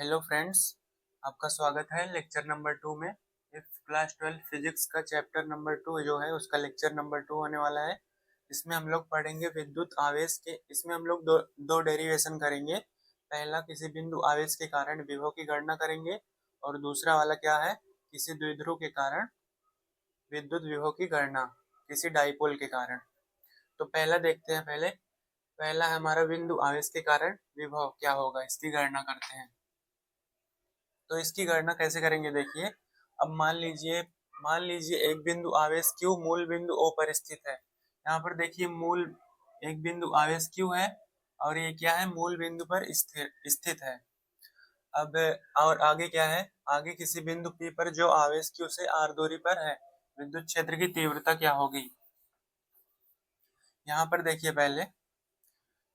Hello friends, आपका स्वागत है लेक्चर नंबर 2 में। इफ क्लास 12 फिजिक्स का चैप्टर नंबर 2 जो है उसका लेक्चर नंबर 2 होने वाला है। इसमें हम लोग पढ़ेंगे विद्युत आवेश के। इसमें हम लोग दो डेरिवेशन करेंगे। पहला, किसी बिंदु आवेश के कारण विभव की गणना करेंगे, और दूसरा वाला क्या है, किसी द्विध्रुव के कारण विद्युत विभव की गणना, किसी डाइपोल के कारण। तो पहला देखते हैं। पहला है हमारा बिंदु आवेश के कारण विभव क्या होगा, इसकी गणना करते हैं। तो इसकी गणना कैसे करेंगे, देखिए। अब मान लीजिए एक बिंदु आवेश Q मूल बिंदु O पर स्थित है। यहाँ पर देखिए मूल एक बिंदु आवेश Q है, और ये क्या है, मूल बिंदु पर स्थित है। अब और आगे क्या है, आगे किसी बिंदु P पर जो आवेश Q से r दूरी पर है, विद्युत क्षेत्र की तीव्रता क्या होगी। यहाँ पर देखिए, पहले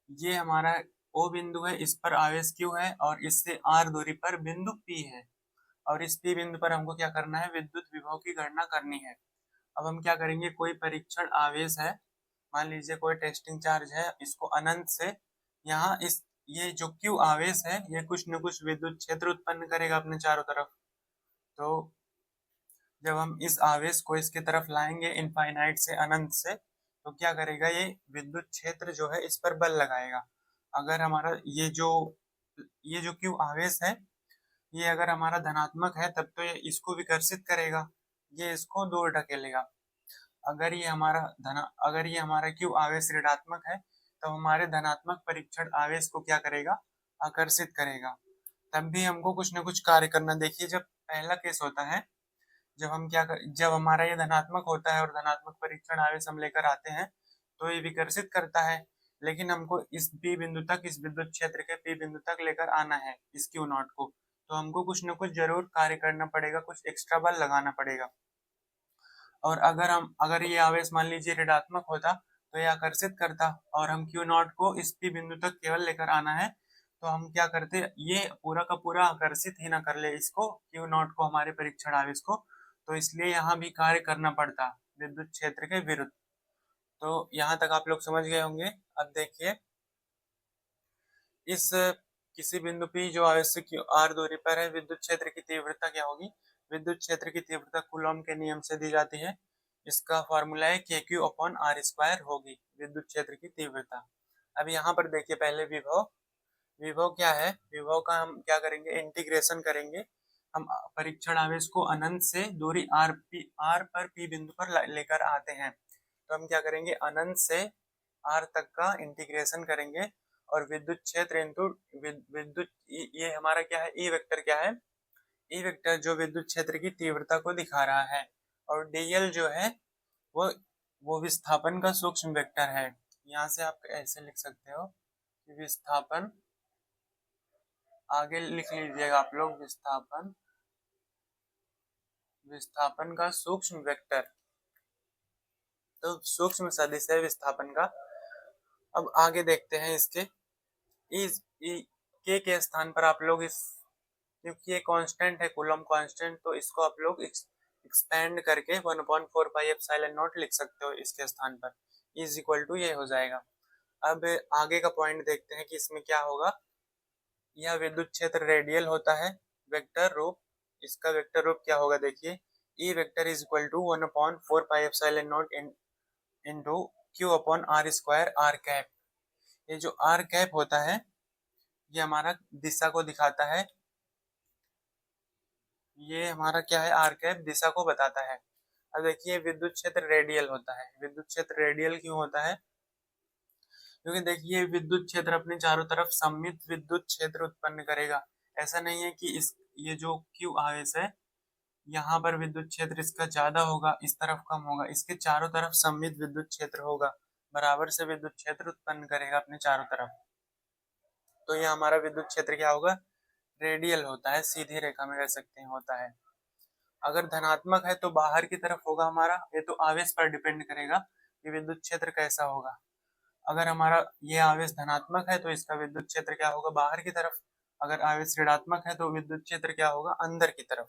ये हमारा O बिंदु है, इस पर आवेश Q है, और इससे r दूरी पर बिंदु P है, और इस P बिंदु पर हमको क्या करना है, विद्युत विभव की गणना करनी है। अब हम क्या करेंगे, कोई परीक्षण आवेश है, मान लीजिए कोई टेस्टिंग चार्ज है, इसको अनंत से यहाँ ये जो Q आवेश है, ये कुछ न कुछ विद्युत क्षेत्र उत्पन्न करेगा अपने चारों तरफ। तो जब हम इस आवेश को इसके तरफ लाएंगे इनफाइनाइट से अनंत से, तो क्या करेगा, ये विद्युत क्षेत्र जो है इस पर बल लगाएगा। अगर हमारा ये जो Q आवेश है, ये अगर हमारा धनात्मक है तब तो ये इसको विकर्षित करेगा, ये इसको दूर ढकेलेगा। अगर ये हमारा Q आवेश ऋणात्मक है, तो हमारे धनात्मक परीक्षण आवेश को क्या करेगा, आकर्षित करेगा। तब भी हमको कुछ न कुछ कार्य करना। देखिए, जब पहला केस होता है, जब हमारा ये धनात्मक होता है और धनात्मक परीक्षण आवेश हम लेकर आते हैं, तो ये विकर्षित करता है। लेकिन हमको इस P बिंदु तक, इस विद्युत क्षेत्र के P बिंदु तक लेकर आना है इस Q नॉट को, तो हमको कुछ न कुछ जरूर कार्य करना पड़ेगा, कुछ एक्स्ट्रा बल लगाना पड़ेगा। और अगर ये आवेश मान लीजिए ऋणात्मक होता, तो ये आकर्षित करता, और हम Q नॉट को इस P बिंदु तक केवल लेकर आना है, तो हम क्या करते, ये पूरा का पूरा आकर्षित ही ना कर ले इसको, Q नॉट को, हमारे परीक्षण आवेश को। तो इसलिए यहाँ भी कार्य करना पड़ता विद्युत क्षेत्र के विरुद्ध। तो यहाँ तक आप लोग समझ गए होंगे। अब देखिए, इस किसी बिंदु P जो आवेश से r दूरी पर है, विद्युत क्षेत्र की तीव्रता क्या होगी। विद्युत क्षेत्र की तीव्रता कूलॉम के नियम से दी जाती है। इसका फॉर्मूला है KQ/r² होगी विद्युत क्षेत्र की तीव्रता। अब यहाँ पर देखिए, पहले विभव विभव क्या है, विभव का हम क्या करेंगे, इंटीग्रेशन करेंगे। हम परीक्षण आवेश को अनंत से दूरी r पर P बिंदु पर लेकर आते हैं। तो हम क्या करेंगे, अनंत से r तक का इंटीग्रेशन करेंगे, और विद्युत क्षेत्र इंटू विद्युत ये हमारा क्या है, ई वेक्टर क्या है, ई वेक्टर जो विद्युत क्षेत्र की तीव्रता को दिखा रहा है। और dl जो है वो विस्थापन का सूक्ष्म वेक्टर है। यहाँ से आप ऐसे लिख सकते हो कि विस्थापन, आगे लिख लीजिएगा आप लोग, विस्थापन का सूक्ष्म वेक्टर। तो सूक्ष्म सदिश है विस्थापन का। अब आगे देखते हैं इसके इस के स्थान पर आप लोग क्योंकि ये कांस्टेंट है, कूलम कांस्टेंट, तो इसको आप लोग एक्सपेंड करके 1/4 पाई एप्सिलॉन नॉट लिख सकते हो इसके स्थान पर, इज इक्वल टू ये हो जाएगा। अब आगे का पॉइंट देखते हैं कि इसमें क्या होगा। यह विद्युत क्षेत्र रेडियल होता है, वेक्टर रूप, इसका वेक्टर रूप क्या होगा, देखिए, E vector is equal to 1/4 pi epsilon naught into Q/r² r cap. ये जो r कैप होता है, ये हमारा दिशा को दिखाता है। ये हमारा क्या है, r कैप दिशा को बताता है। अब देखिए, विद्युत क्षेत्र रेडियल होता है। विद्युत क्षेत्र रेडियल क्यों होता है, क्योंकि देखिए विद्युत क्षेत्र अपने चारों तरफ सममित विद्युत क्षेत्र उत्पन्न करेगा। ऐसा नहीं है कि ये जो Q आवेश है, यहाँ पर विद्युत क्षेत्र इसका ज्यादा होगा, इस तरफ कम होगा, इसके चारों तरफ सममित विद्युत क्षेत्र होगा, बराबर से विद्युत क्षेत्र उत्पन्न करेगा अपने चारों तरफ। तो ये हमारा विद्युत क्षेत्र क्या होगा, रेडियल होता है, सीधी रेखा में कह सकते हैं होता है। अगर धनात्मक है तो बाहर की तरफ होगा हमारा, ये तो आवेश पर डिपेंड करेगा कि विद्युत क्षेत्र कैसा होगा। अगर हमारा ये आवेश धनात्मक है तो इसका विद्युत क्षेत्र क्या होगा, बाहर की तरफ। अगर आवेश ऋणात्मक है तो विद्युत क्षेत्र क्या होगा, अंदर की तरफ।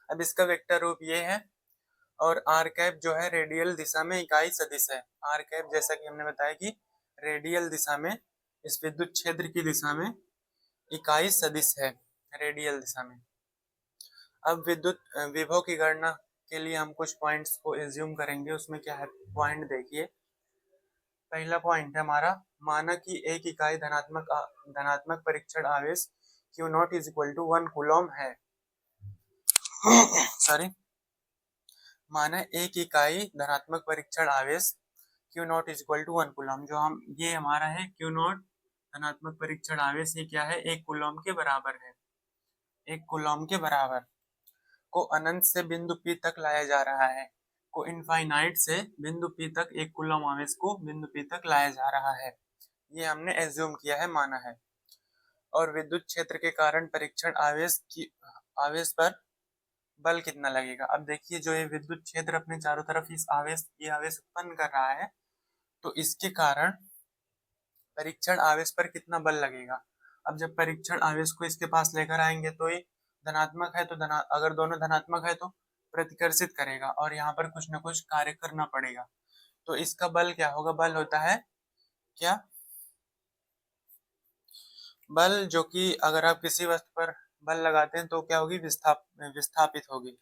अब इसका वेक्टर रूप ये है, और आर कैप जो है रेडियल दिशा में इकाई सदिश है। आर कैप जैसा कि हमने बताया कि रेडियल दिशा में, इस विद्युत क्षेत्र की दिशा में इकाई सदिश है रेडियल दिशा में। अब विद्युत विभव की गणना के लिए हम कुछ पॉइंट्स को एज्यूम करेंगे। उसमें क्या है, पॉइंट देखिए। पहला पॉइंट है हमारा, माना कि एक इकाई धनात्मक परीक्षण आवेश Q not is equal to 1 coulomb है। सॉरी, माना एक इकाई धनात्मक परीक्षण आवेश Q not is equal to 1 coulomb, जो हम ये हमारा है Q नॉट धनात्मक परीक्षण आवेश, ये क्या है, 1 कूलम के बराबर है। 1 कूलम के बराबर को अनंत से बिंदु P तक लाया जा रहा है, को इनफाइनाइट से बिंदु P तक 1 कूलम आवेश को बिंदु P तक लाया जा रहा है। ये हमने एज्यूम किया है, माना है। और विद्युत क्षेत्र के कारण परीक्षण आवेश पर बल कितना लगेगा। अब देखिए, जो ये विद्युत क्षेत्र अपने चारों तरफ ये आवेश उत्पन्न कर रहा है, तो इसके कारण परीक्षण आवेश पर कितना बल लगेगा। अब जब परीक्षण आवेश को इसके पास लेकर आएंगे तो ये धनात्मक है, तो अगर दोनों धनात्मक है तो प्रतिकर्षित करेगा और यहाँ पर कुछ न कुछ कार्य करना पड़ेगा। तो इसका बल क्या होगा, बल होता है क्या, बल जो कि अगर आप किसी वस्तु पर बल लगाते हैं तो क्या होगी, विस्थापित होगी।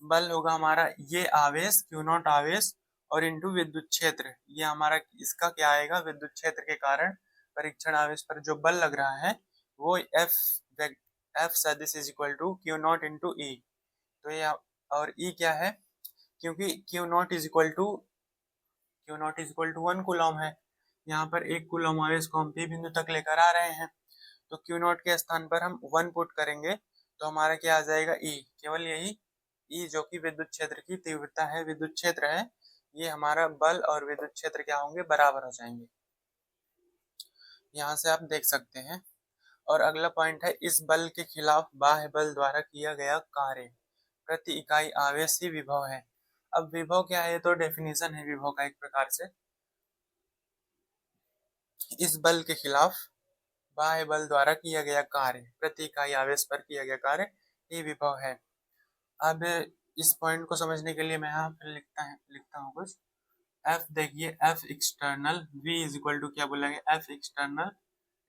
बल होगा हमारा ये आवेश Q नॉट आवेश और इंटू विद्युत क्षेत्र, ये हमारा इसका क्या आएगा, विद्युत क्षेत्र के कारण परीक्षण आवेश पर जो बल लग रहा है वो F सदिश is equal to Q not into E. तो ये और ई क्या है, क्योंकि Q not is equal to 1 coulomb है, यहाँ पर 1 कूलम आवेश को हम P बिंदु तक लेकर आ रहे हैं, तो Q नॉट के स्थान पर हम 1 पुट करेंगे तो हमारा क्या आ जाएगा, E। केवल यही E जो कि विद्युत क्षेत्र की तीव्रता है, विद्युत क्षेत्र है, ये हमारा बल और विद्युत क्षेत्र क्या होंगे, बराबर हो जाएंगे। यहाँ से आप देख सकते हैं। और अगला पॉइंट है, इस बल के खिलाफ बाह्य बल द्वारा किया गया कार्य प्रति इकाई आवेश ही विभव है। अब विभव क्या है, तो डेफिनेशन है विभव का एक प्रकार से, इस बल के खिलाफ बाह्य बल द्वारा किया गया कार्य प्रति इकाई आवेश पर किया गया कार्य ही विभव है। अब इस पॉइंट को समझने के लिए मैं यहाँ पर लिखता हूँ कुछ। F देखिए, F external V is equal to क्या बोलेंगे, F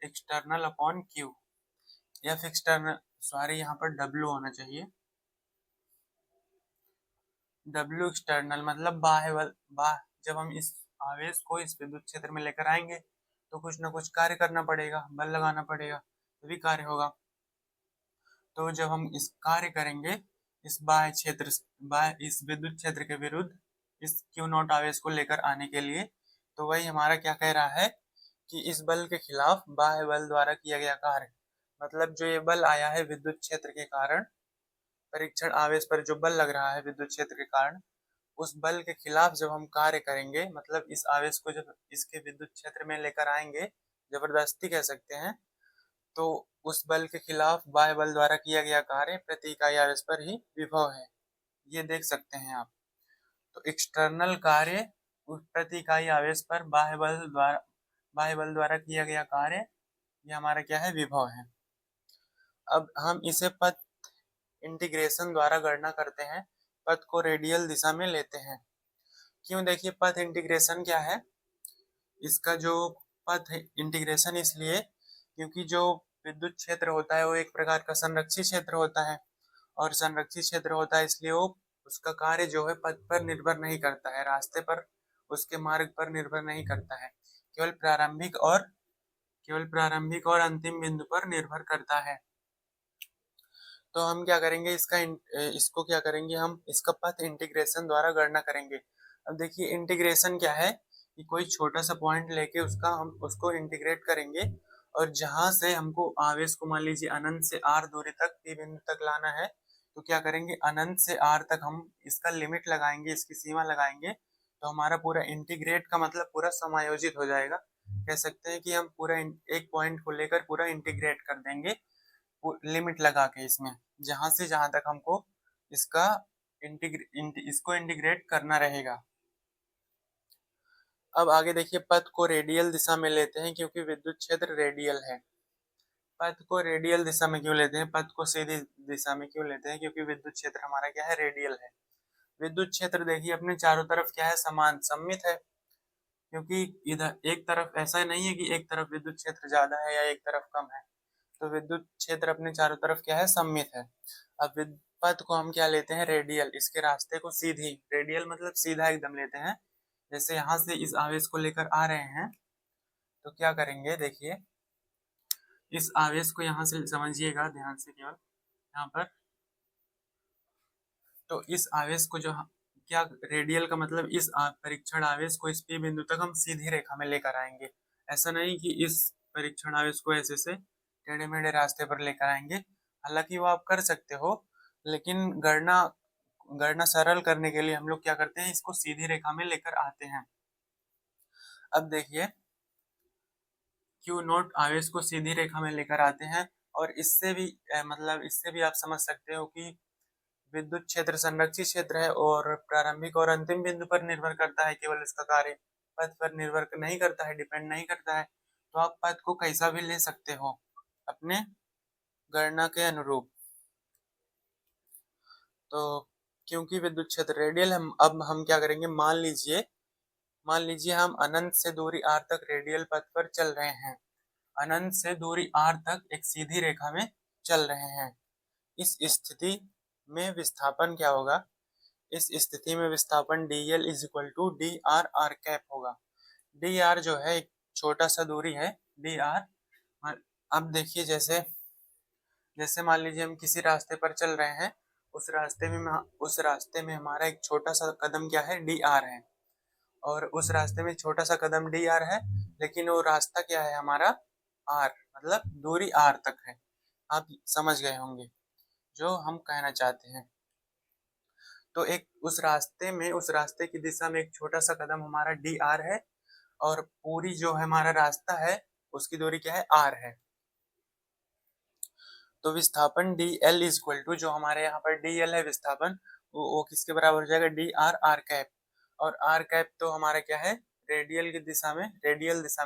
external upon Q। F external, sorry यहाँ पर W होना चाहिए। W एक्सटर्नल मतलब बाह्य बल। जब हम इस आवेश को इस विद्युत क्षेत्र में लेकर आएंगे तो कुछ ना कुछ कार्य करना पड़ेगा, बल लगाना पड़ेगा, तभी कार्य होगा। तो जब हम इस कार्य करेंगे इस इस विद्युत क्षेत्र के विरुद्ध इस Q नॉट आवेश को लेकर आने के लिए, तो वही हमारा क्या कह रहा है कि इस बल के खिलाफ बाह्य बल द्वारा किया गया कार्य, मतलब जो ये बल आया है विद्युत क्षेत्र के कारण, परीक्षण आवेश पर जो बल लग रहा है विद्युत क्षेत्र के कारण, उस बल के खिलाफ जब हम कार्य करेंगे, मतलब इस आवेश को जब इसके विद्युत क्षेत्र में लेकर आएंगे, जबरदस्ती कह सकते हैं, तो उस बल के खिलाफ बाह्य बल द्वारा किया गया कार्य प्रति इकाई आवेश पर ही विभव है। ये देख सकते हैं आप। तो एक्सटर्नल कार्य प्रति इकाई आवेश पर बाह्य बल द्वारा किया गया कार्य, ये हमारा क्या है, विभव है। अब हम इसे पथ इंटीग्रेशन द्वारा गणना करते हैं, पथ को रेडियल दिशा में लेते हैं। क्यों, देखिए पथ इंटीग्रेशन क्या है, इसका जो पथ इंटीग्रेशन इसलिए क्योंकि जो विद्युत क्षेत्र होता है वो एक प्रकार का संरक्षित क्षेत्र होता है, और संरक्षित क्षेत्र होता है इसलिए वो उसका कार्य जो है पथ पर निर्भर नहीं करता है, रास्ते पर, उसके मार्ग पर निर्भर नहीं करता है, केवल प्रारंभिक और अंतिम बिंदु पर निर्भर करता है। तो हम क्या करेंगे, इसको क्या करेंगे, हम इसका पथ इंटीग्रेशन द्वारा गणना करेंगे। अब देखिए इंटीग्रेशन क्या है कि कोई छोटा सा पॉइंट लेके हम उसको इंटीग्रेट करेंगे, और जहां से हमको आवेश को मान लीजिए अनंत से r दूरी तक P बिंदु तक लाना है, तो क्या करेंगे, अनंत से r तक हम इसका लिमिट लगाएंगे, इसकी सीमा लगाएंगे, तो हमारा पूरा इंटीग्रेट का मतलब पूरा समायोजित हो जाएगा। कह सकते हैं कि हम पूरा एक पॉइंट को लेकर पूरा इंटीग्रेट कर देंगे लिमिट लगा के इसमें, जहां से जहां तक हमको इसको इंटीग्रेट करना रहेगा। अब आगे देखिए, पथ को रेडियल दिशा में लेते हैं क्योंकि विद्युत क्षेत्र रेडियल है। पथ को रेडियल दिशा में क्यों लेते हैं, पथ को सीधी दिशा में क्यों लेते हैं, क्योंकि विद्युत क्षेत्र हमारा क्या है, रेडियल है। विद्युत क्षेत्र देखिए अपने चारों तरफ क्या है, समान सममित है, क्योंकि इधर एक तरफ ऐसा नहीं है कि एक तरफ विद्युत क्षेत्र ज्यादा है या एक तरफ कम है, तो विद्युत क्षेत्र अपने चारों तरफ क्या है, सममित है। अब विद्युत पथ को हम क्या लेते हैं, रेडियल, इसके रास्ते को सीधी, रेडियल मतलब सीधा एकदम लेते हैं। जैसे यहाँ से इस आवेश को लेकर आ रहे हैं तो क्या करेंगे, देखिए इस आवेश को यहाँ से समझिएगा ध्यान से केवल यहाँ पर। तो इस आवेश को जो क्या, रेडियल का मतलब इस परीक्षण आवेश को इस P बिंदु तक हम सीधी रेखा में लेकर आएंगे। ऐसा नहीं कि इस परीक्षण आवेश को ऐसे से टेढ़े मेढ़े रास्ते पर लेकर आएंगे, हालांकि वो आप कर सकते हो, लेकिन गणना सरल करने के लिए हम लोग क्या करते हैं, इसको सीधी रेखा में लेकर आते हैं। अब देखिए Q0 आवेश को सीधी रेखा में लेकर आते हैं, और इससे भी मतलब इससे भी आप समझ सकते हो कि विद्युत क्षेत्र संरक्षित क्षेत्र है और प्रारंभिक और अंतिम बिंदु पर निर्भर करता है, केवल इसका कार्य पथ पर निर्भर नहीं करता है, डिपेंड नहीं करता है। तो आप पथ को कैसा भी ले सकते हो अपने गणना के अनुरूप। तो क्योंकि विद्युत क्षेत्र रेडियल है, अब हम क्या करेंगे, मान लीजिए हम अनंत से दूरी r तक रेडियल पथ पर चल रहे हैं। अनंत से दूरी r तक एक सीधी रेखा में चल रहे हैं। इस स्थिति में विस्थापन क्या होगा, इस स्थिति में विस्थापन dl is equal to d r r cap होगा। डी आर जो है एक छोटा सा दूरी है, डी आर। अब देखिए जैसे मान लीजिए हम किसी रास्ते पर चल रहे हैं, उस रास्ते में हमारा एक छोटा सा कदम क्या है, डी आर है, और उस रास्ते में छोटा सा कदम डी आर है, लेकिन वो रास्ता क्या है हमारा, आर, मतलब दूरी आर तक है। आप समझ गए होंगे जो हम कहना चाहते हैं। तो उस रास्ते की दिशा में एक छोटा सा कदम हमारा डी आर है, और पूरी जो है हमारा रास्ता है उसकी दूरी क्या है, आर है। तो विस्थापन d l is equal to, जो हमारे यहाँ पर डी एल है विस्थापन, वो किसके बराबर हो जाएगा, डी आर आर कैप। और आर कैप तो हमारा क्या है, रेडियल दिशा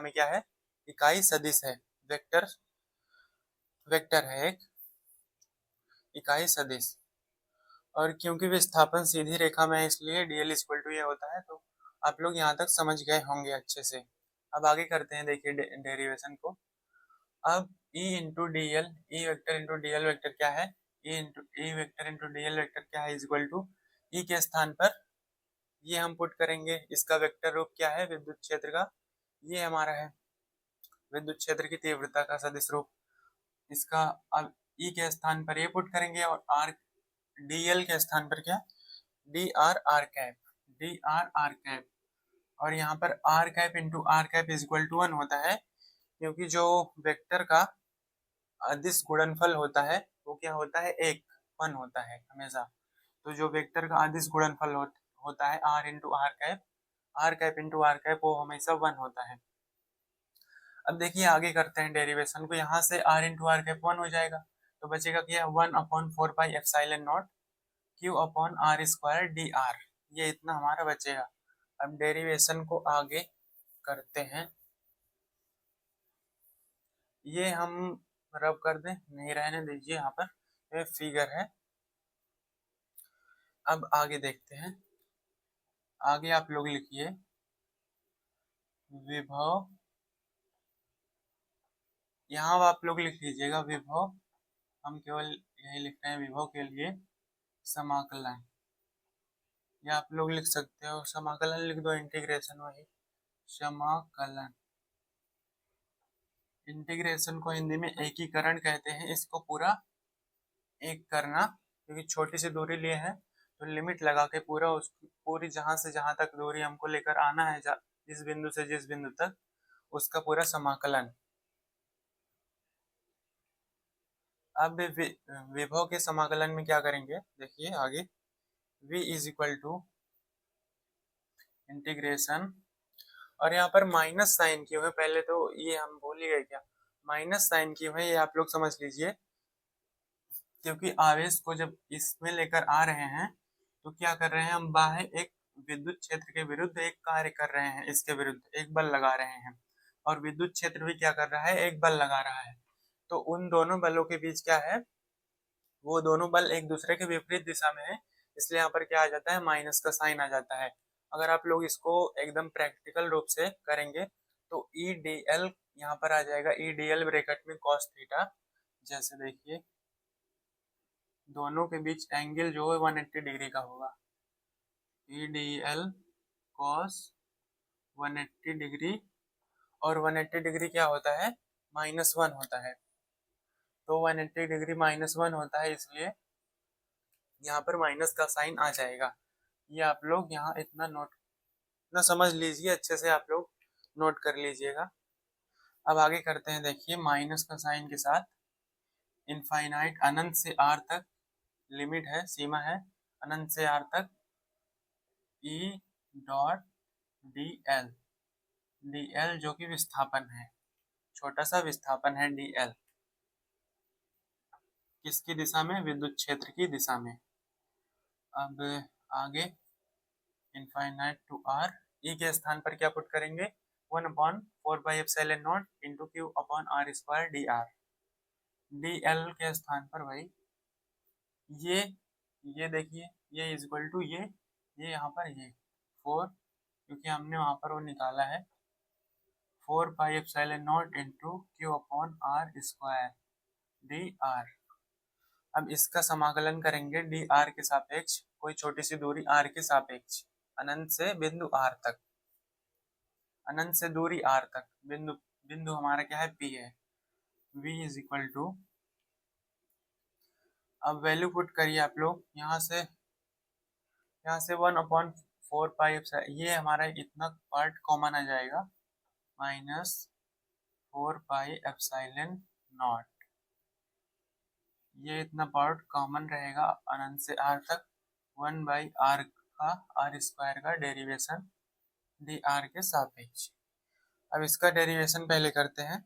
में क्या है, इकाई सदिश है, वेक्टर है एक इकाई सदिश। और क्योंकि विस्थापन सीधी रेखा में है इसलिए dl इक्वल टू ये होता है। तो आप लोग यहाँ तक समझ गए होंगे अच्छे से। अब आगे करते हैं, देखिए डेरिवेशन को। अब E into D L, E vector into D L vector क्या है, E vector into D L vector क्या है, इज इक्वल टू ई के स्थान पर ये हम पुट करेंगे, इसका वेक्टर रूप क्या है, विद्युत क्षेत्र का, ये हमारा है विद्युत क्षेत्र की तीव्रता का सदिश रूप इसका। अब ई के स्थान पर ये पुट करेंगे, और आर dl के स्थान पर क्या, डी आर आर कैप। और यहाँ पर r cap into r cap is equal to 1 होता है, क्योंकि जो वेक्टर का अदिश गुणनफल होता है वो क्या होता है, 1 होता है हमेशा। तो जो वेक्टर का अदिश गुणनफल होता है r cap into r cap, वो हमेशा 1 होता है। अब देखिए आगे करते हैं डेरिवेशन को, यहाँ से आर इंटू आर कैप 1 हो जाएगा, तो बचेगा क्या, 1/4 pi epsilon naught Q upon are square D r, ये इतना हमारा बचेगा। अब डेरिवेशन को आगे करते हैं, ये हम रब कर दें, नहीं रहने दीजिए, यहाँ पर ये फिगर है। अब आगे देखते हैं, आगे आप लोग लिखिए विभव, यहाँ आप लोग लिख लीजिएगा विभव, हम केवल यही लिख रहे हैं विभव के लिए समाकलन, या आप लोग लिख सकते हो समाकलन लिख दो, इंटीग्रेशन वही समाकलन। इंटीग्रेशन को हिंदी में एकीकरण कहते हैं, इसको पूरा एक करना, क्योंकि छोटी सी दूरी लिए हैं तो लिमिट लगा के पूरी जहां से जहां तक दूरी हमको लेकर आना है, जिस बिंदु से जिस बिंदु तक, उसका पूरा समाकलन। अब विभव के समाकलन में क्या करेंगे, देखिए आगे v is equal to integration, और यहाँ पर माइनस साइन क्यों है, पहले तो ये हम भूल ही गए, क्या माइनस साइन क्यों है ये आप लोग समझ लीजिए। क्योंकि आवेश को जब इसमें लेकर आ रहे हैं तो क्या कर रहे हैं, हम बाह्य एक विद्युत क्षेत्र के विरुद्ध एक कार्य कर रहे हैं, इसके विरुद्ध एक बल लगा रहे हैं, और विद्युत क्षेत्र भी क्या कर रहा है, एक बल लगा रहा है। तो उन दोनों बलों के बीच क्या है, वो दोनों बल एक दूसरे के विपरीत दिशा में है, इसलिए यहाँ पर क्या आ जाता है, माइनस का साइन आ जाता है। अगर आप लोग इसको एकदम प्रैक्टिकल रूप से करेंगे तो ई डी एल यहाँ पर आ जाएगा, ई डी एल ब्रैकेट में कॉस थीटा। जैसे देखिए दोनों के बीच एंगल जो है 180 डिग्री का होगा, E D L cos 180 degree, और 180 डिग्री क्या होता है, -1 होता है, तो 180 डिग्री -1 होता है, इसलिए यहाँ पर माइनस का साइन आ जाएगा। ये आप लोग यहाँ इतना नोट, इतना समझ लीजिए, अच्छे से आप लोग नोट कर लीजिएगा। अब आगे करते हैं, देखिए माइनस का साइन के साथ इनफाइनाइट, अनंत से आर तक लिमिट है, सीमा है, अनंत से आर तक E dot D L, D L जो कि विस्थापन है, छोटा सा विस्थापन है डी एल, किसकी दिशा में, विद्युत क्षेत्र की दिशा में। अब आगे इनफाइनाइट टू आर, ई के स्थान पर क्या पुट करेंगे, 1/4πε0 into Q upon are square D R. D L के स्थान पर भाई ये देखिए, ये इज इक्वल टू ये यहाँ पर ये 4, क्योंकि हमने वहां पर वो निकाला है 4πε0 into Q upon are square D R. अब इसका समाकलन करेंगे डी आर के सापेक्ष, कोई छोटी सी दूरी आर के सापेक्ष, अनंत से बिंदु आर तक, अनंत से दूरी आर तक, बिंदु बिंदु हमारा क्या है, पी है। v इज इक्वल टू, अब वैल्यू पुट करिए आप लोग, यहाँ से 1/4π, ये हमारा इतना पार्ट कॉमन आ जाएगा, -4πε0, ये इतना पार्ट कॉमन रहेगा अनंत से आर तक, 1/r का आर स्क्वायर का डेरिवेशन डी आर के सापेक्ष। अब इसका डेरिवेशन पहले करते हैं,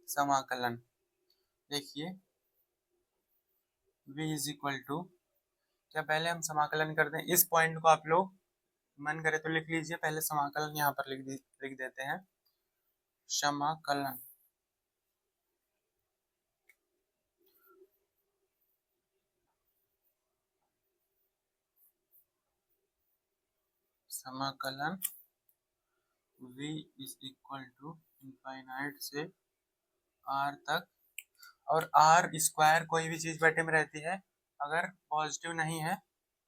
समाकलन। देखिए v इज इक्वल टू, क्या पहले हम समाकलन करते हैं, इस पॉइंट को आप लोग मन करे तो लिख लीजिए, पहले समाकलन यहाँ पर लिख देते हैं, समाकलन। समाकलन v is equal to infinite से r तक, और r स्क्वायर कोई भी चीज बटे में रहती है, अगर पॉजिटिव नहीं है,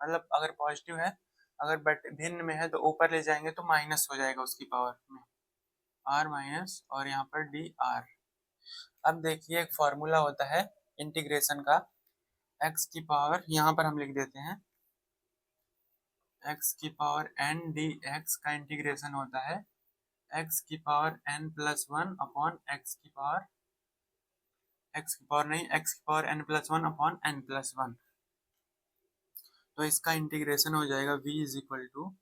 मतलब अगर पॉजिटिव है, अगर बट भिन्न में है तो ऊपर ले जाएंगे तो माइनस हो जाएगा उसकी पावर में, r माइनस, और यहाँ पर डी आर। अब देखिए एक फॉर्मूला होता है इंटीग्रेशन का, x की पावर यहाँ पर हम लिख देते हैं, x की पावर n डी एक्स का इंटीग्रेशन होता है x की पावर n+1 अपॉन x की पावर नहीं, x की पावर n+1 अपॉन n+1। तो इसका इंटीग्रेशन हो जाएगा v इज इक्वल टू,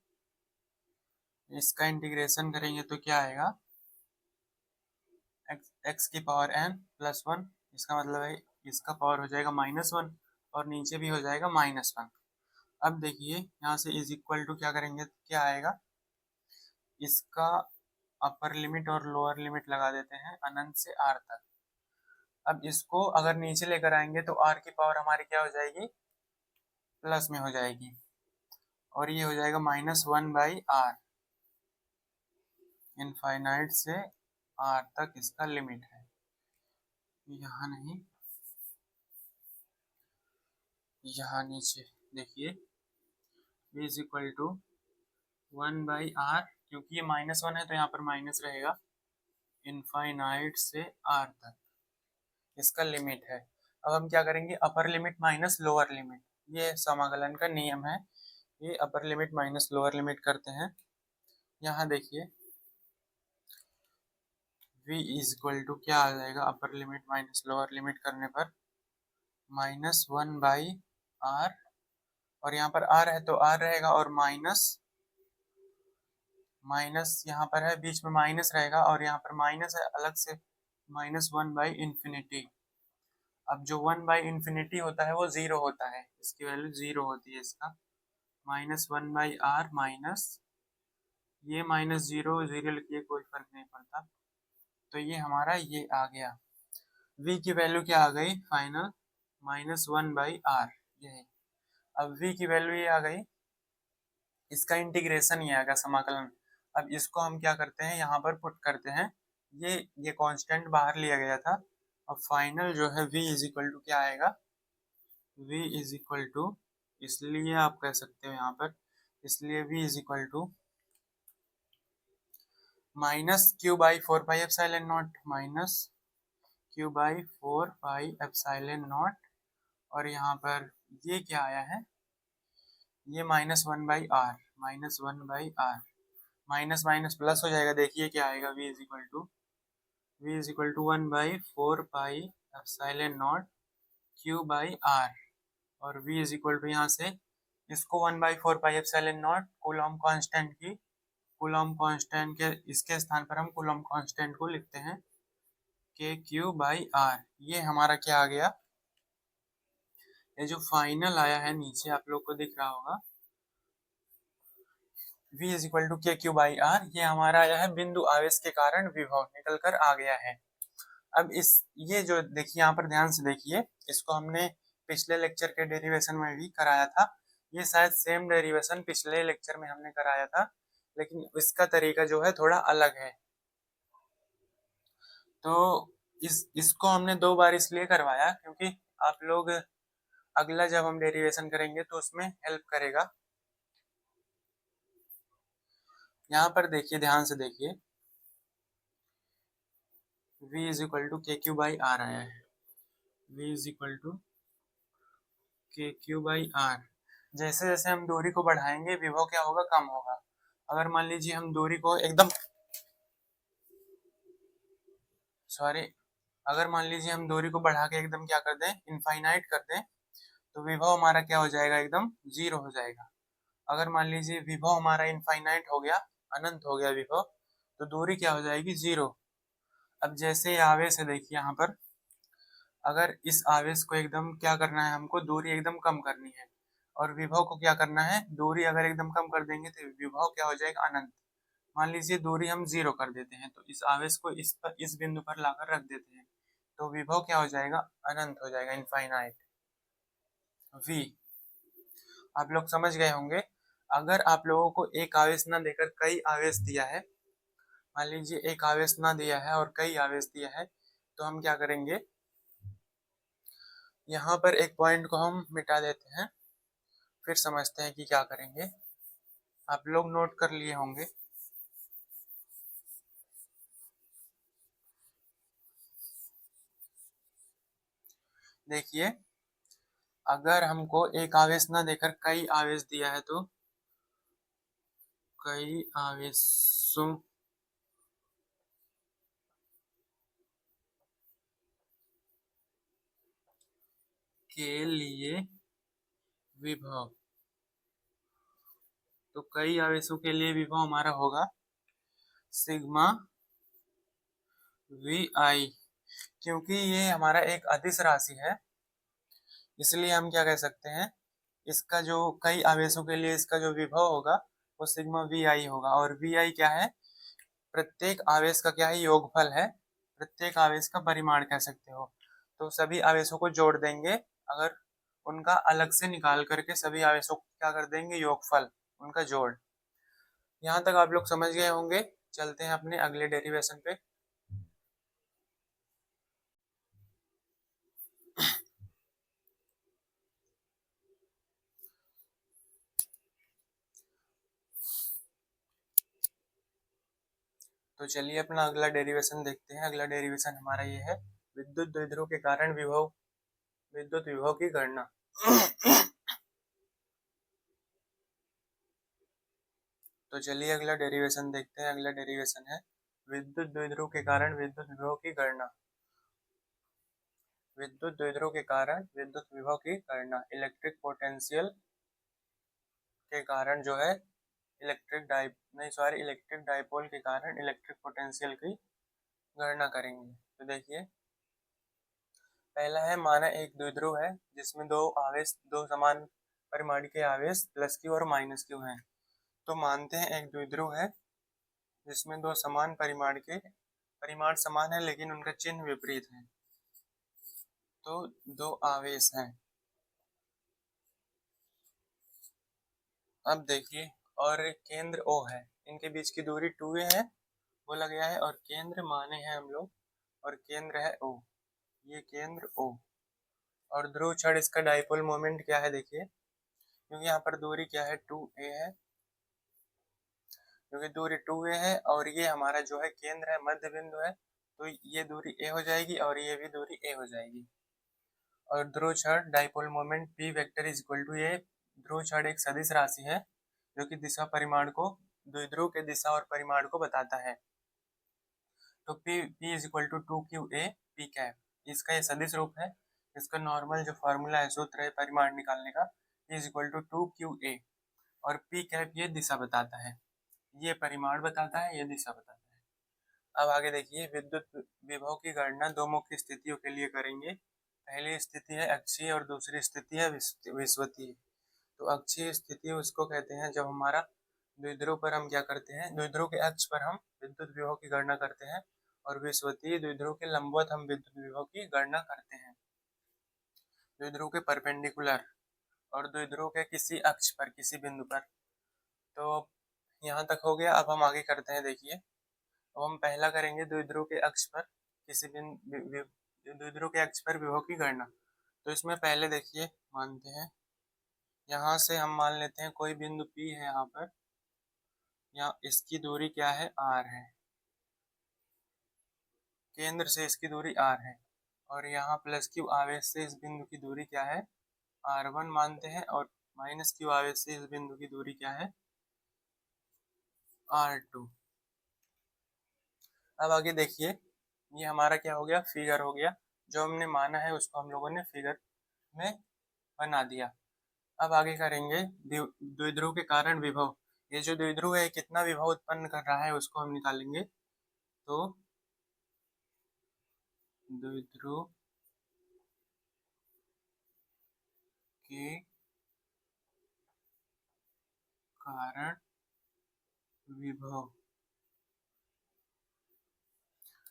इसका इंटीग्रेशन करेंगे तो क्या आएगा, x की पावर n+1, इसका मतलब है इसका पावर हो जाएगा -1, और नीचे भी हो जाएगा -1। अब देखिए यहाँ से इज इक्वल टू क्या करेंगे, क्या आएगा, इसका अपर लिमिट और लोअर लिमिट लगा देते हैं अनंत से आर तक। अब इसको अगर नीचे लेकर आएंगे तो आर की पावर हमारी क्या हो जाएगी, प्लस में हो जाएगी, और ये हो जाएगा -1/r, इनफाइनाइट से आर तक इसका लिमिट है, यहाँ नहीं, यहाँ नीचे देखिए v is equal to 1/r, क्योंकि ये -1 है तो यहाँ पर माइनस रहेगा, इनफाइनाइट से r तक इसका लिमिट है। अब हम क्या करेंगे, upper limit minus lower limit, ये समाकलन का नियम है, ये upper limit minus lower limit करते हैं। यहाँ देखिए v इज इक्वल टू क्या आ जाएगा, upper limit minus lower limit करने पर -1/r, और यहाँ पर r है तो r रहेगा, और माइनस यहाँ पर है, बीच में माइनस रहेगा, और यहाँ पर माइनस है अलग से, -1/∞। अब जो 1/∞ होता है वो 0 होता है, इसकी वैल्यू 0 होती है, इसका -1/r माइनस, ये -0 लिखिए, कोई फर्क नहीं पड़ता, तो ये हमारा ये आ गया, v की वैल्यू क्या आ गई फाइनल, -1/r, ये है। अब v की वैल्यू ये आ गई, इसका इंटीग्रेशन ही आएगा, समाकलन। अब इसको हम क्या करते हैं, यहाँ पर पुट करते हैं, ये कांस्टेंट बाहर लिया गया था। अब फाइनल जो है v इज इक्वल टू क्या आएगा, v इज इक्वल टू, इसलिए आप कह सकते हो यहाँ पर, इसलिए v is equal to minus q by 4πε0, minus q by 4πε0, और यहाँ पर ये क्या आया है, ये -1/r, -1/r, minus minus plus हो जाएगा। देखिए क्या आएगा, v is equal to 1/4πε0 q by r, और v इज इक्वल टू यहाँ से इसको 1/4πε0 कूलॉम कांस्टेंट की, कूलॉम कांस्टेंट के इसके स्थान पर हम कूलॉम कांस्टेंट को लिखते हैं के क्यू बाई आर। ये हमारा क्या आ गया, ये जो फाइनल आया है नीचे आप लोग को दिख रहा होगा, v इज इक्वल टू के क्यू बाई आर, ये हमारा आया है बिंदु आवेश के कारण विभव निकल कर आ गया है। अब ये जो देखिए यहाँ पर ध्यान से देखिए, इसको हमने पिछले लेक्चर के डेरिवेशन में भी कराया था, ये शायद सेम डेरिवेशन पिछले लेक्चर में हमने कराया था, लेकिन इसका तरीका जो है थोड़ा अलग है। तो इसको हमने 2 बार इसलिए करवाया क्योंकि आप लोग अगला जब हम डेरिवेशन करेंगे तो उसमें हेल्प करेगा। यहाँ पर देखिए, ध्यान से देखिए, v इज इक्वल टू के क्यू बाई आर आया है, v इज इक्वल टू के क्यू बाई आर। जैसे जैसे हम दूरी को बढ़ाएंगे विभव क्या होगा, कम होगा। अगर मान लीजिए हम दूरी को एकदम अगर मान लीजिए हम दूरी को बढ़ा के एकदम क्या कर दें, इनफाइनाइट कर दें, तो विभव हमारा क्या हो जाएगा, एकदम 0 हो जाएगा। अगर मान लीजिए विभव हमारा इनफाइनाइट हो गया, अनंत हो गया विभव, तो दूरी क्या हो जाएगी, 0। अब जैसे आवेश है, देखिए यहाँ पर, अगर इस आवेश को एकदम क्या करना है, हमको दूरी एकदम कम करनी है, और विभव को क्या करना है, दूरी अगर एकदम कम कर देंगे तो विभव क्या हो जाएगा, अनंत। मान लीजिए दूरी हम 0 कर देते हैं, तो इस आवेश को इस बिंदु पर लाकर रख देते हैं, तो विभव क्या हो जाएगा, अनंत हो जाएगा, इनफाइनाइट। v आप लोग समझ गए होंगे। अगर आप लोगों को एक आवेश ना देकर कई आवेश दिया है, मान लीजिए एक आवेश ना दिया है और कई आवेश दिया है, तो हम क्या करेंगे, यहाँ पर एक पॉइंट को हम मिटा देते हैं, फिर समझते हैं कि क्या करेंगे। आप लोग नोट कर लिए होंगे। देखिए, अगर हमको एक आवेश ना देकर कई आवेश दिया है, तो कई आवेशों के लिए विभव, तो कई आवेशों के लिए विभव हमारा होगा सिग्मा वी आई। क्योंकि ये हमारा एक अदिश राशि है, इसलिए हम क्या कह सकते हैं, इसका जो कई आवेशों के लिए इसका जो विभव होगा वो सिग्मा वी आई होगा। और वी आई क्या है, प्रत्येक आवेश का क्या है, योगफल है, प्रत्येक आवेश का परिमाण कह सकते हो। तो सभी आवेशों को जोड़ देंगे, अगर उनका अलग से निकाल करके सभी आवेशों को क्या कर देंगे, योगफल, उनका जोड़। यहाँ तक आप लोग समझ गए होंगे। चलते हैं अपने अगले डेरिवेशन पे। तो चलिए अपना अगला डेरिवेशन देखते हैं। अगला डेरिवेशन हमारा ये है, विद्युत द्विध्रुव के कारण विद्युत विभव की गणना। तो चलिए अगला डेरिवेशन देखते हैं। अगला डेरिवेशन है विद्युत द्विध्रुव के कारण विद्युत विभव की गणना। विद्युत द्विध्रुव के कारण विद्युत विभव की गणना, इलेक्ट्रिक पोटेंशियल के कारण जो है इलेक्ट्रिक डाइपोल के कारण इलेक्ट्रिक पोटेंशियल की गणना करेंगे। तो देखिए, पहला है, माना एक द्विध्रुव है जिसमें दो समान परिमाण के आवेश प्लस क्यू और माइनस क्यू हैं। तो मानते हैं एक द्विध्रुव है जिसमें दो समान परिमाण समान है लेकिन उनका चिन्ह विपरीत है। तो दो आवेश हैं। अब देखिए, और केंद्र O है, इनके बीच की दूरी 2a है बोला गया है, और केंद्र माने हैं हम लोग, और केंद्र है O, ये केंद्र O। और ध्रुव छड़ इसका डाइपोल मोमेंट क्या है देखिए, क्योंकि यहाँ पर दूरी क्या है 2a है, क्योंकि दूरी 2a है और ये हमारा जो है केंद्र है, मध्य बिंदु है, तो ये दूरी a हो जाएगी और ये भी दूरी a हो जाएगी। और ध्रुव छड़ dipole moment P vector is equal to, ये ध्रुव छड़ एक सदिश राशि है जो कि दिशा परिमाण को, द्विध्रुव के दिशा और परिमाण को बताता है। तो P is equal to 2qa p cap, इसका ये सदिश रूप है। इसका नॉर्मल जो फॉर्मूला है, सूत्र है परिमाण निकालने का, P is equal to 2qa, और p कैप ये दिशा बताता है, ये परिमाण बताता है, ये दिशा बताता है। अब आगे देखिए, विद्युत विभव की गणना दो मुख्य स्थितियों के लिए करेंगे। पहली स्थिति है अक्षीय और दूसरी स्थिति है विषुवतीय। तो अक्षीय स्थिति उसको कहते हैं जब हमारा द्विध्रुव पर हम क्या करते हैं, द्विध्रुव के अक्ष पर हम विद्युत विभव की गणना करते हैं, और विषुवतीय द्विध्रुव के लंबवत हम विद्युत विभव की गणना करते हैं, द्विध्रुव के परपेंडिकुलर और द्विध्रुव के किसी अक्ष पर, किसी बिंदु पर। तो यहाँ तक हो गया। अब हम आगे करते हैं, देखिए अब हम पहला करेंगे द्विध्रुव के अक्ष पर किसी द्विध्रुव के अक्ष पर विभव की गणना। तो इसमें पहले देखिए मानते हैं, यहाँ से हम मान लेते हैं कोई बिंदु P है यहाँ पर, यहाँ इसकी दूरी क्या है r है, केंद्र से इसकी दूरी r है, और यहाँ प्लस q आवेश से इस बिंदु की दूरी क्या है r1 मानते हैं, और माइनस q आवेश से इस बिंदु की दूरी क्या है r2। अब आगे देखिए, ये हमारा क्या हो गया, फिगर हो गया, जो हमने माना है उसको हम लोगों ने फिगर में बना दिया। अब आगे करेंगे द्विध्रुव के कारण विभव। ये जो द्विध्रुव है कितना विभव उत्पन्न कर रहा है उसको हम निकालेंगे। तो द्विध्रुव के कारण विभव,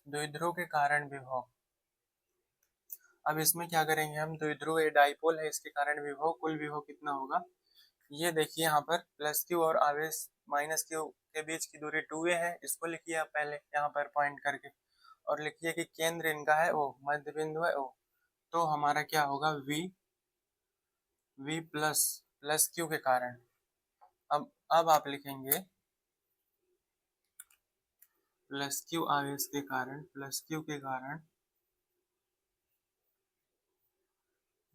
द्विध्रुव के कारण विभव। अब इसमें क्या करेंगे हम, द्विध्रुव डाइपोल है, इसके कारण विभव, कुल विभव कितना होगा, ये देखिए यहाँ पर प्लस क्यू और आवेश माइनस क्यू के बीच की दूरी 2a है, इसको लिखिए आप पहले यहाँ पर पॉइंट करके, और लिखिए कि केंद्र इनका है O, मध्य बिंदु है O। तो हमारा क्या होगा V प्लस प्लस क्यू के कारण। अब आप लिखेंगे प्लस क्यू आवेश के कारण, प्लस क्यू के कारण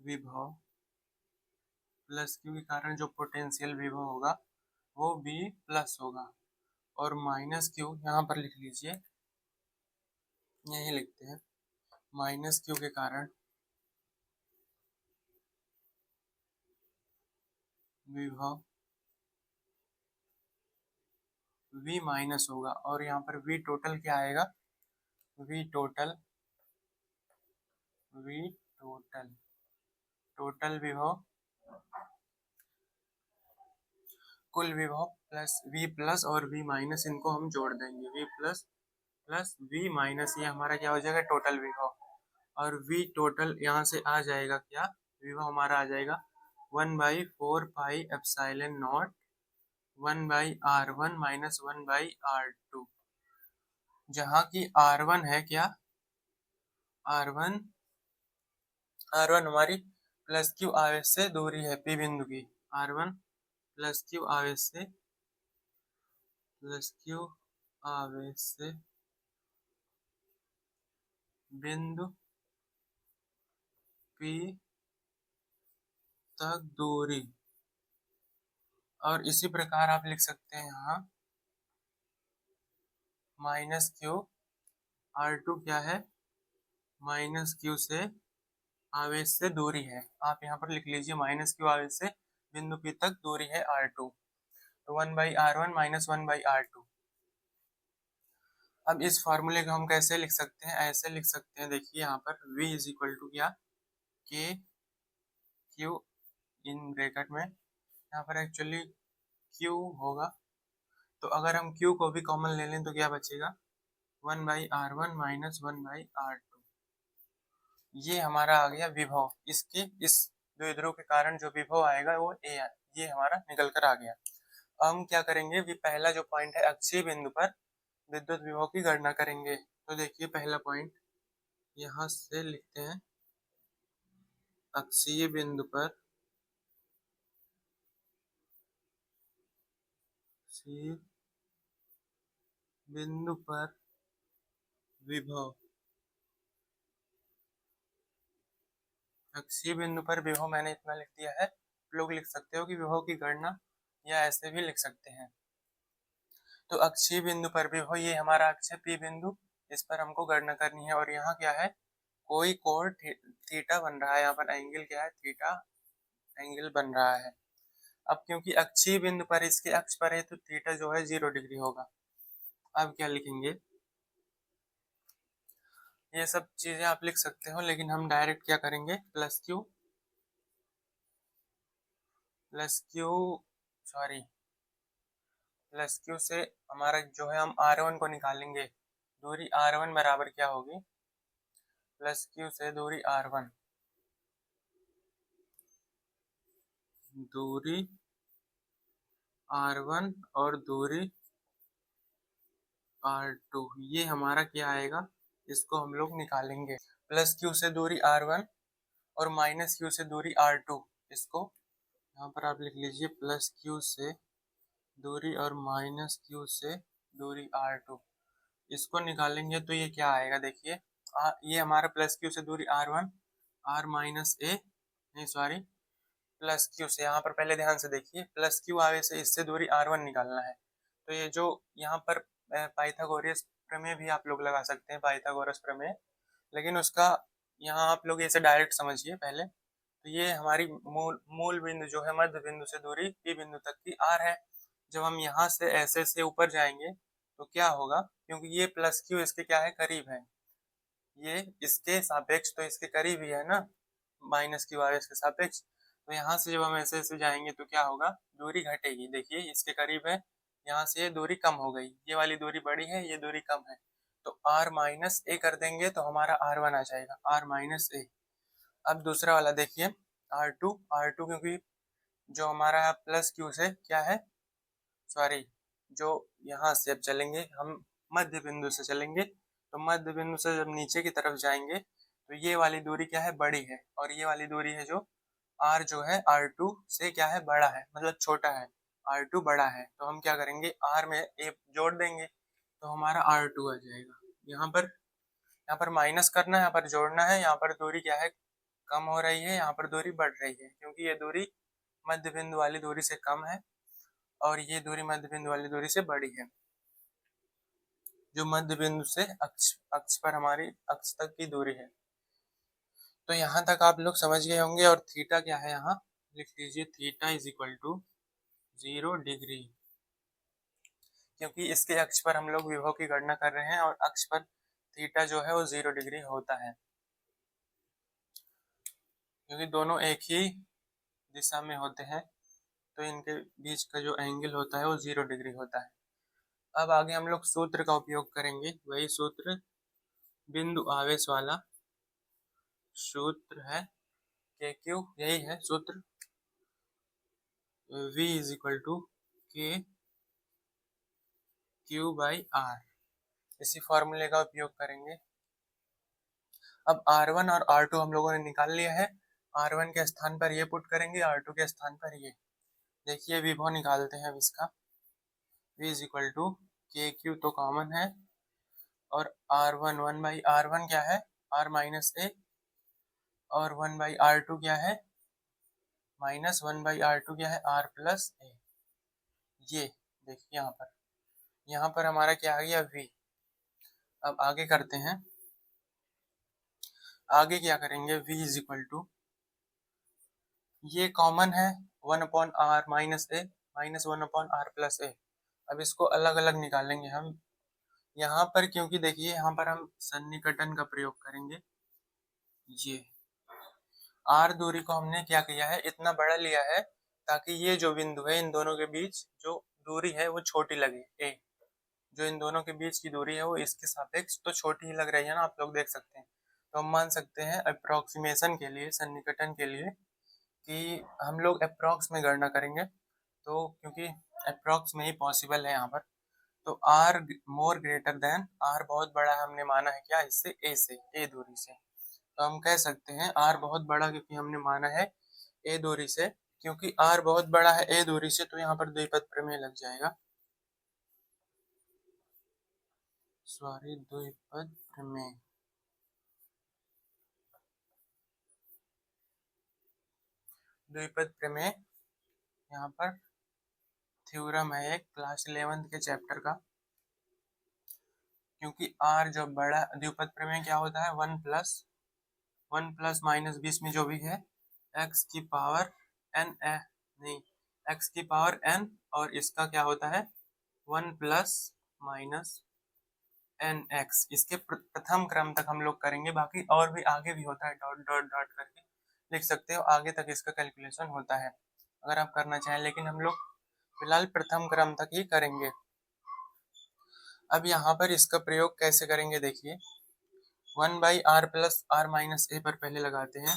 विभव, प्लस क्यू के कारण जो पोटेंशियल विभव होगा वो V प्लस होगा, और माइनस क्यू यहाँ पर लिख लीजिए, यही लिखते हैं, माइनस क्यू के कारण विभव V माइनस होगा, और यहाँ पर V टोटल क्या आएगा, V टोटल टोटल विभव, कुल विभव प्लस V प्लस और V माइनस, इनको हम जोड़ देंगे, V plus plus V minus, ये हमारा क्या हो जाएगा टोटल विभव, और V टोटल यहाँ से आ जाएगा क्या, विभव हमारा आ जाएगा 1/4 pi epsilon not 1/r1 minus 1/r2, जहाँ की r1 है क्या, r1 हमारी प्लस क्यू आवेश से दूरी है P बिंदु की, r1 प्लस क्यू आवेश से बिंदु P तक दूरी। और इसी प्रकार आप लिख सकते हैं यहाँ माइनस क्यू, r2 क्या है, माइनस क्यू से आवेश से दूरी है, आप यहाँ पर लिख लीजिए माइनस क्यू आवेश से बिंदु P तक दूरी है r2, तो 1/r1 माइनस 1/r2। अब इस फॉर्मूले को हम कैसे लिख सकते हैं, ऐसे लिख सकते हैं, देखिए यहाँ पर V इज इक्वल टू क्या, के क्यू इन ब्रैकेट में, यहाँ पर एक्चुअली Q होगा, तो अगर हम Q को भी कॉमन ले लें तो क्या बचेगा 1/r1 माइनस 1/r2। ये हमारा आ गया विभव, इसके इस द्विध्रुव के कारण जो विभव आएगा वो A, ये हमारा निकल कर आ गया। हम क्या करेंगे, पहला जो पॉइंट है अक्षीय बिंदु पर विद्युत विभव की गणना करेंगे। तो देखिए पहला पॉइंट यहाँ से लिखते हैं, अक्षीय बिंदु पर विभव, अक्षीय बिंदु पर विभव मैंने इतना लिख दिया है। लोग लिख सकते हो कि विभव की गणना, या ऐसे भी लिख सकते हैं। तो अक्षीय बिंदु पर विभव, ये हमारा अक्ष है P बिंदु, इस पर हमको गणना करनी है। और यहाँ क्या है, कोई कोण थीटा बन रहा है, यहाँ पर एंगल क्या है, थीटा एंगल बन रहा है। अब क्योंकि अक्षीय बिंदु पर इसके अक्ष पर है तो थीटा जो है 0 डिग्री होगा। अब क्या लिखेंगे, ये सब चीजें आप लिख सकते हो, लेकिन हम डायरेक्ट क्या करेंगे, प्लस क्यू से हमारा जो है, हम R1 को निकालेंगे। दूरी R1 बराबर क्या होगी, प्लस क्यू से दूरी R1, दूरी R1 और दूरी R2, ये हमारा क्या आएगा, इसको हम लोग निकालेंगे। प्लस क्यू से दूरी R1 और माइनस क्यू से दूरी R2, इसको यहाँ पर आप लिख लीजिए, प्लस क्यू से दूरी और माइनस क्यू से दूरी R2, इसको निकालेंगे तो ये क्या आएगा, देखिए ये हमारा प्लस क्यू से दूरी R1, R माइनस ए, नहीं सॉरी, प्लस क्यू से, यहाँ पर पहले ध्यान से देखिए, प्लस क्यू आगे से इससे दूरी R1 निकालना है। तो ये जो यहाँ पर पाइथागोरस प्रमेय भी आप लोग लगा सकते हैं, पाइथागोरस प्रमेय, लेकिन उसका यहाँ आप लोग इसे डायरेक्ट समझिए पहले। तो ये हमारी मूल बिंदु जो है, मध्य बिंदु से दूरी P बिंदु तक की R है। जब हम यहाँ से ऐसे से ऊपर जाएंगे तो क्या होगा, क्योंकि ये प्लस क्यू इसके क्या है, करीब है, ये इसके सापेक्ष तो इसके करीब ही है ना, माइनस क्यू आर इसके सापेक्ष। तो यहाँ से जब हम ऐसे ऐसे जाएंगे तो क्या होगा, दूरी घटेगी, देखिए इसके करीब है, यहाँ से ये दूरी कम हो गई, ये वाली दूरी बड़ी है, ये दूरी कम है, तो r माइनस ए कर देंगे तो हमारा R1 आ जाएगा, r माइनस ए। अब दूसरा वाला देखिए, R2 क्योंकि जो हमारा प्लस क्यू से क्या है, सॉरी, जो यहाँ से अब चलेंगे हम मध्य बिंदु से चलेंगे, तो मध्य बिंदु से जब नीचे की तरफ जाएंगे तो ये वाली दूरी क्या है, बड़ी है, और ये वाली दूरी है जो R जो है R2 से क्या है, बड़ा है, मतलब छोटा है, R2 बड़ा है, तो हम क्या करेंगे, R में ए जोड़ देंगे तो हमारा R2 आ जाएगा। यहाँ पर माइनस करना है, यहाँ पर जोड़ना है, यहाँ पर दूरी क्या है, कम हो रही है, यहाँ पर दूरी बढ़ रही है, क्योंकि ये दूरी मध्य बिंदु वाली दूरी से कम है और ये दूरी मध्य बिंदु वाली दूरी से बड़ी है, जो मध्य बिंदु से अक्ष पर हमारी अक्ष तक की दूरी है। तो यहाँ तक आप लोग समझ गए होंगे। और थीटा क्या है, यहाँ लिख लीजिए, theta is equal to 0 degree, क्योंकि इसके अक्ष पर हम लोग विभव की गणना कर रहे हैं और अक्ष पर थीटा जो है वो 0 डिग्री होता है, क्योंकि दोनों एक ही दिशा में होते हैं, तो इनके बीच का जो एंगल होता है वो 0 डिग्री होता है। अब आगे हम लोग सूत्र का उपयोग करेंगे, वही सूत्र बिंदु आवेश वाला सूत्र है के क्यू, यही है सूत्र, V इज इक्वल टू के क्यू बाई आर, इसी फॉर्मूले का उपयोग करेंगे। अब R1 और R2 हम लोगों ने निकाल लिया है, R1 के स्थान पर ये पुट करेंगे, R2 के स्थान पर ये, देखिए विभव निकालते हैं अब इसका, V इज इक्वल टू के क्यू तो कॉमन है, और R1 1 बाई R1 क्या है, R माइनस ए, और 1 बाई R2 क्या है, माइनस 1 बाई R2 क्या है, R प्लस ए। ये देखिए यहाँ पर हमारा क्या आ गया, V। अब आगे करते हैं, आगे क्या करेंगे, V इज इक्वल टू, ये कॉमन है 1 upon r minus a minus 1 upon r plus a. अब इसको अलग अलग निकालेंगे हम यहाँ पर, क्योंकि देखिए यहाँ पर हम सन्निकटन का प्रयोग करेंगे। ये आर दूरी को हमने क्या किया है, इतना बड़ा लिया है ताकि ये जो बिंदु है इन दोनों के बीच जो दूरी है वो छोटी लगे, ए जो इन दोनों के बीच की दूरी है वो इसके सापेक्ष तो छोटी ही लग रही है ना, आप लोग देख सकते हैं। तो हम मान सकते हैं अप्रोक्सीमेशन के लिए, सन्निकटन के लिए, कि हम लोग अप्रोक्स में गणना करेंगे। तो क्योंकि अप्रॉक्स में ही पॉसिबल है यहाँ पर, तो r more greater than, r बहुत बड़ा है हमने माना है क्या, इससे ए से, ए दूरी से, तो हम कह सकते हैं आर बहुत बड़ा, क्योंकि हमने माना है ए दूरी से, क्योंकि आर बहुत बड़ा है ए दूरी से, तो यहाँ पर द्विपद प्रमेय लग जाएगा, सॉरी द्विपद प्रमेय। द्विपद प्रमेय यहाँ पर थ्योरम है एक क्लास 11th के चैप्टर का, क्योंकि r जो बड़ा, द्विपद प्रमेय क्या होता है, 1 प्लस माइनस बीच में जो भी है x की पावर n, नहीं x की पावर n, और इसका क्या होता है 1 प्लस माइनस एन एक्स, इसके प्रथम क्रम तक हम लोग करेंगे, बाकी और भी आगे भी होता है, डॉट डॉट डॉट करके लिख सकते हो, आगे तक इसका कैलकुलेशन होता है अगर आप करना चाहें, लेकिन हम लोग फिलहाल प्रथम क्रम तक ही करेंगे। अब यहाँ पर इसका प्रयोग कैसे करेंगे देखिए, 1/r प्लस r माइनस ए पर पहले लगाते हैं,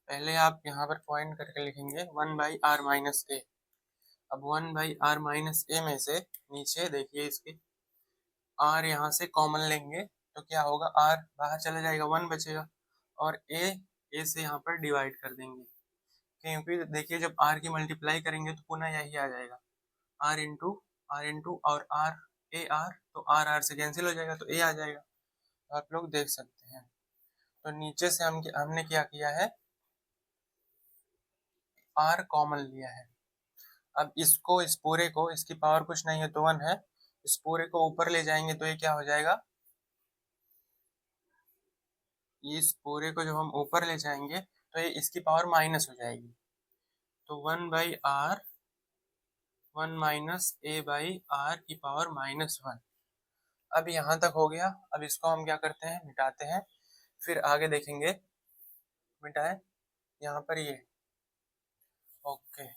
पहले आप यहाँ पर पॉइंट करके लिखेंगे 1/r माइनस ए। अब 1/r माइनस ए में से नीचे देखिए इसके r यहाँ से कॉमन लेंगे तो क्या होगा, r बाहर चला जाएगा, 1 बचेगा, और a से यहाँ पर डिवाइड कर देंगे, क्योंकि देखिए जब r की मल्टीप्लाई करेंगे तो पुनः यही आ जाएगा, r इंटू और r ए आर, तो r से कैंसिल हो जाएगा तो a आ जाएगा, तो आप लोग देख सकते हैं। तो नीचे से हमने क्या किया है, r कॉमन लिया है। अब इसको, इस पूरे को, इसकी पावर कुछ नहीं है तो 1 है, इस पूरे को ऊपर ले जाएंगे तो ये क्या हो जाएगा, इस पूरे को जब हम ऊपर ले जाएंगे तो ये इसकी पावर माइनस हो जाएगी, तो 1/r 1 minus a by r की पावर -1। अब यहाँ तक हो गया। अब इसको हम क्या करते हैं, मिटाते हैं, फिर आगे देखेंगे। मिटाए यहाँ पर ये, ओके।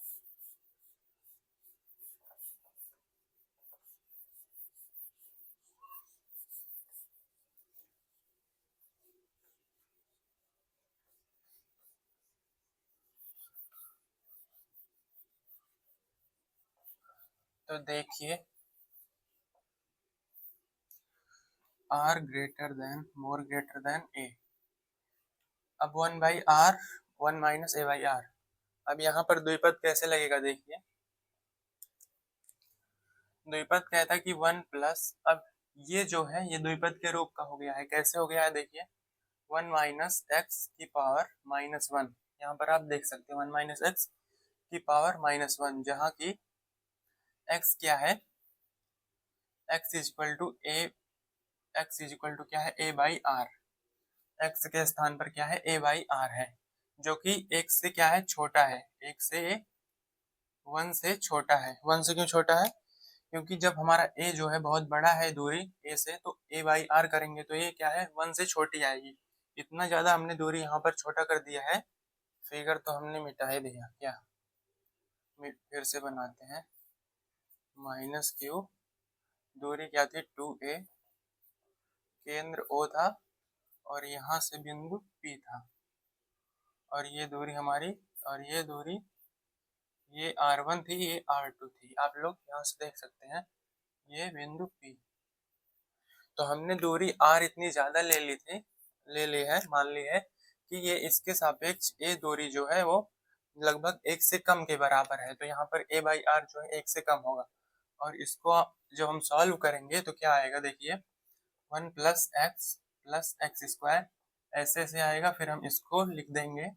तो देखिए r greater than, more greater then a। अब 1/r 1 minus a by r. अब यहाँ पर द्विपद कैसे लगेगा देखिए, द्विपद कहता है कि 1 प्लस, अब ये जो है ये द्विपद के रूप का हो गया है, कैसे हो गया है देखिए, 1 माइनस एक्स की पावर -1, यहाँ पर आप देख सकते हैं 1 माइनस एक्स की पावर -1, जहाँ की x क्या है, x is equal to a, x is equal to क्या है, a बाई आर, x के स्थान पर क्या है, a बाई आर है, जो कि एक से क्या है, छोटा है, एक से 1 से छोटा है। 1 से क्यों छोटा है, क्योंकि जब हमारा a जो है बहुत बड़ा है दूरी a से, तो a बाई आर करेंगे तो ये क्या है, 1 से छोटी आएगी। इतना ज्यादा हमने दूरी यहाँ पर छोटा कर दिया है, फिगर तो हमने मिटा ही दिया क्या, फिर से बनाते हैं, -q, दूरी क्या थी 2a, केंद्र O था, और यहाँ से बिंदु P था, और ये दूरी हमारी, और ये दूरी, ये r1 थी, ये r2 थी, आप लोग यहाँ से देख सकते हैं, ये बिंदु P। तो हमने दूरी r इतनी ज्यादा ले ली है, मान ली है कि ये इसके सापेक्ष a दूरी जो है वो लगभग 1 से कम के बराबर है, तो यहाँ पर a बाई आर जो है 1 से कम होगा, और इसको जब हम सॉल्व करेंगे तो क्या आएगा देखिए, 1 प्लस एक्स स्क्वायर ऐसे से आएगा, फिर हम इसको लिख देंगे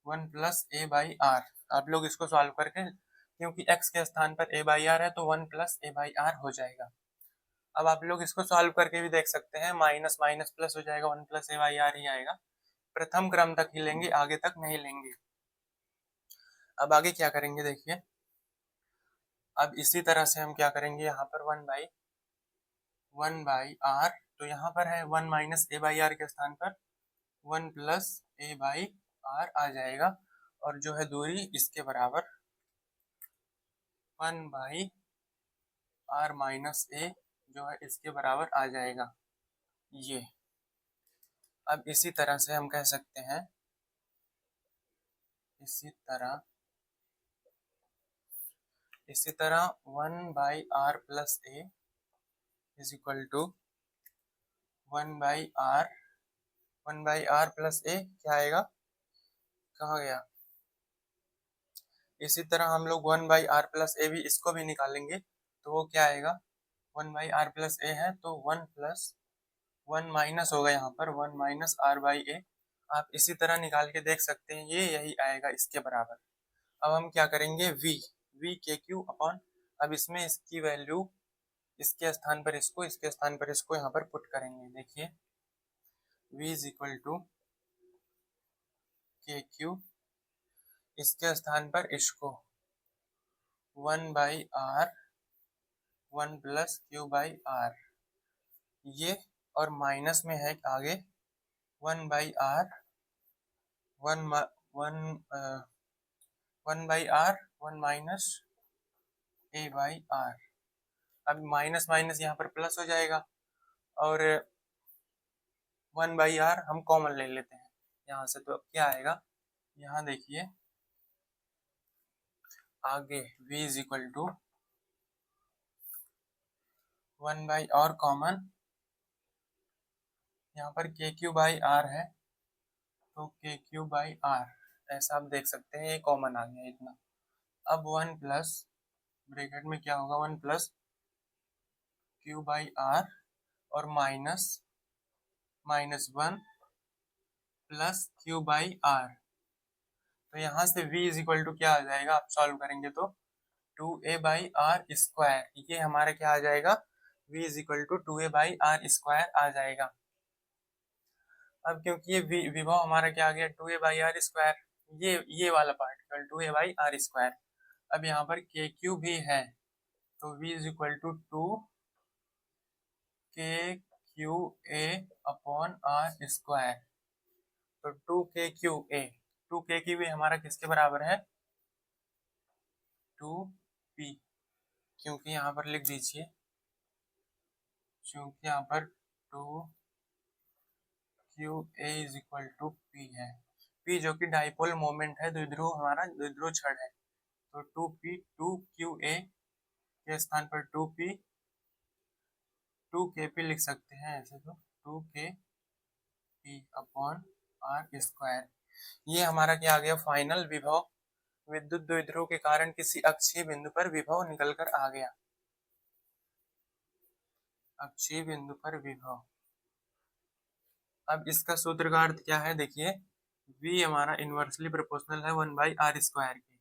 1 प्लस ए बाई आर। आप लोग इसको सॉल्व करके, क्योंकि x के स्थान पर a बाई आर है तो 1 प्लस ए बाई आर हो जाएगा। अब आप लोग इसको सॉल्व करके भी देख सकते हैं, माइनस माइनस प्लस हो जाएगा, 1 प्लस ए बाई आर ही आएगा। प्रथम क्रम तक ही लेंगे, आगे तक नहीं लेंगे। अब आगे क्या करेंगे देखिए, अब इसी तरह से हम क्या करेंगे, यहाँ पर 1 बाई आर, तो यहाँ पर है 1 माइनस ए बाई आर के स्थान पर 1 प्लस ए बाई आर आ जाएगा, और जो है दूरी इसके बराबर 1 बाई आर माइनस ए जो है इसके बराबर आ जाएगा ये। अब इसी तरह से हम कह सकते हैं, इसी तरह इसी तरह 1/r plus a is equal to 1/r, 1/r plus a क्या आएगा, कहाँ गया। इसी तरह हम लोग 1/r प्लस ए भी इसको भी निकालेंगे, तो वो क्या आएगा, 1/r प्लस ए है तो 1 प्लस 1 माइनस होगा यहाँ पर 1 माइनस r बाई ए। आप इसी तरह निकाल के देख सकते हैं, ये यही आएगा इसके बराबर। अब हम क्या करेंगे, v के क्यू अपॉन, अब इसमें इसकी वैल्यू इसके स्थान पर इसको, इसके स्थान पर इसको यहाँ पर पुट करेंगे। देखिए v इज इक्वल टू के क्यू, इसके स्थान पर इसको 1/r 1 plus q by r, ये और माइनस में है आगे 1/r 1 minus a by r. अब माइनस माइनस यहाँ पर प्लस हो जाएगा और 1/r हम कॉमन ले लेते हैं यहाँ से, तो क्या आएगा, यहाँ देखिए आगे v is equal to 1/r common, यहाँ पर के क्यू बाई आर है तो के क्यू बाई आर, ऐसा आप देख सकते हैं, ये कॉमन आ गया इतना। अब 1 प्लस ब्रैकेट में क्या होगा 1 प्लस क्यू बाई आर और minus 1 plus q by r, तो यहाँ से v इज इक्वल टू क्या आ जाएगा, आप सॉल्व करेंगे तो 2a बाई आर स्क्वायर, ये हमारा क्या आ जाएगा, v is equal to 2a by r square आ जाएगा। अब क्योंकि ये विभव हमारा क्या आ गया 2a बाई आर स्क्वायर, ये वाला पार्ट केवल 2a बाई आर स्क्वायर। अब यहाँ पर के क्यू भी है तो v is equal to 2 k q a upon are square, तो 2 के क्यू ए हमारा किसके बराबर है 2p, क्योंकि यहाँ पर लिख दीजिए, क्योंकि यहाँ पर 2 q a is equal to p है, p जो कि डाइपोल मोमेंट है, द्विध्रुव हमारा द्विध्रुव छड़ है, तो 2 क्यू ए के स्थान पर 2kp लिख सकते हैं ऐसे, तो 2kp अपॉन आर स्क्वायर। ये हमारा क्या आ गया फाइनल विभव, विद्युत द्विध्रुव के कारण किसी अक्षीय बिंदु पर विभव निकलकर आ गया, अक्षीय बिंदु पर विभव। अब इसका सूत्र का अर्थ क्या है, देखिए v हमारा इनवर्सली प्रोपोर्शनल है 1/r स्क्वायर की,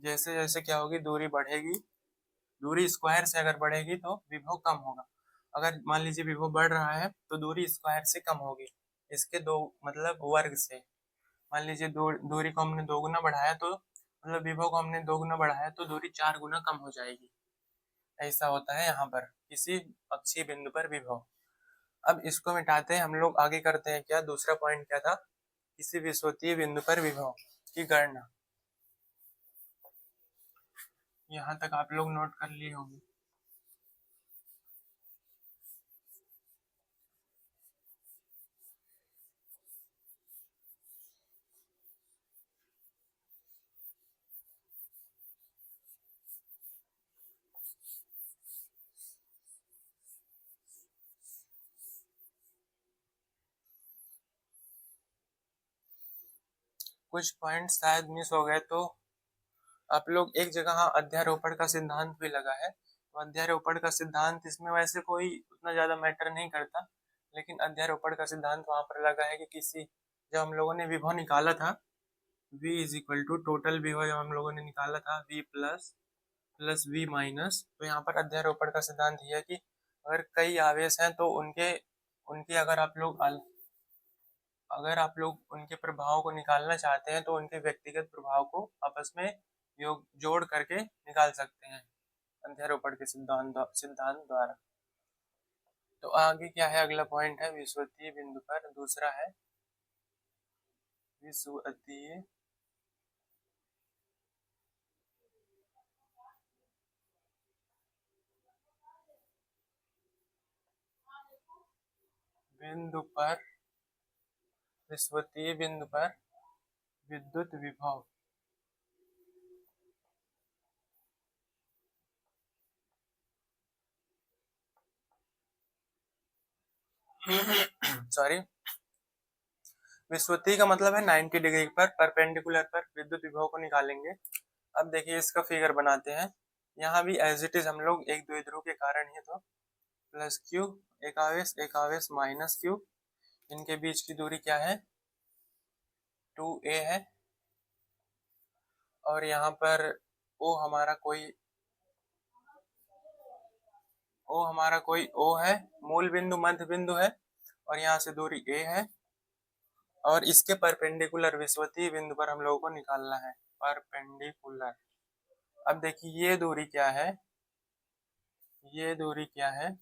जैसे जैसे क्या होगी दूरी बढ़ेगी, दूरी स्क्वायर से अगर बढ़ेगी तो विभव कम होगा, अगर मान लीजिए विभव बढ़ रहा है तो दूरी स्क्वायर से कम होगी, इसके दो मतलब वर्ग से, मान लीजिए दूरी को हमने 2 गुना बढ़ाया तो मतलब विभव को हमने 2 गुना बढ़ाया तो दूरी 4 गुना कम हो जाएगी, ऐसा होता है यहाँ पर किसी अक्षीय बिंदु पर विभव। अब इसको मिटाते हैं हम लोग, आगे करते हैं क्या, दूसरा पॉइंट क्या था, किसी विषुवतीय बिंदु पर विभव की गणना, यहाँ तक आप लोग नोट कर लिए होंगे। कुछ पॉइंट शायद मिस हो गए, तो आप लोग एक जगह हाँ अध्यारोपण का सिद्धांत भी लगा है, तो अध्यारोपण का सिद्धांत इसमें वैसे कोई उतना ज्यादा मैटर नहीं करता, लेकिन अध्यारोपण का सिद्धांत वहां पर लगा है कि किसी, जब हम लोगों ने विभव निकाला था v is equal to total विभव जब हम लोगों ने निकाला था v प्लस v माइनस, तो यहाँ पर अध्यारोपण का सिद्धांत यह है कि अगर कई आवेश हैं तो उनके उनके अगर आप लोग उनके प्रभाव को निकालना चाहते हैं तो उनके व्यक्तिगत प्रभाव को आपस में योग जोड़ करके निकाल सकते हैं अध्यारोपण के सिद्धांत द्वारा। तो आगे क्या है, अगला पॉइंट है विषुवतीय बिंदु पर, दूसरा है विषुवतीय बिंदु पर, विषुवतीय बिंदु पर विद्युत विभव। सॉरी, विषुवतीय का मतलब है 90 डिग्री पर परपेंडिकुलर पर विद्युत विभव को निकालेंगे। अब देखिए इसका फिगर बनाते हैं। यहाँ भी एज इट इज हम लोग एक द्विध्रुव के कारण ही तो प्लस क्यू एक आवेश माइनस क्यू, इनके बीच की दूरी क्या है 2a है, और यहाँ पर O हमारा कोई O है, मूल बिंदु मध्य बिंदु है, और यहाँ से दूरी a है, और इसके परपेंडिकुलर विषुवतीय बिंदु पर हम लोगों को निकालना है परपेंडिकुलर। अब देखिए ये दूरी क्या है, ये दूरी क्या है,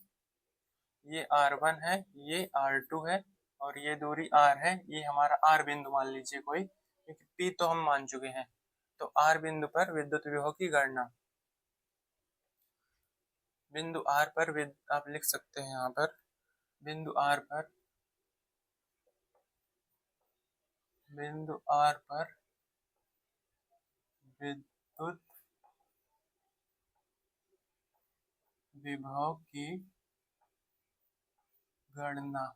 ये r1 है, ये r2 है, और ये दूरी r है, ये हमारा r बिंदु मान लीजिए कोई, क्योंकि p तो हम मान चुके हैं। तो r बिंदु पर विद्युत विभव की गणना, बिंदु r पर आप लिख सकते हैं यहाँ पर बिंदु r पर विद्युत विभव की गणना।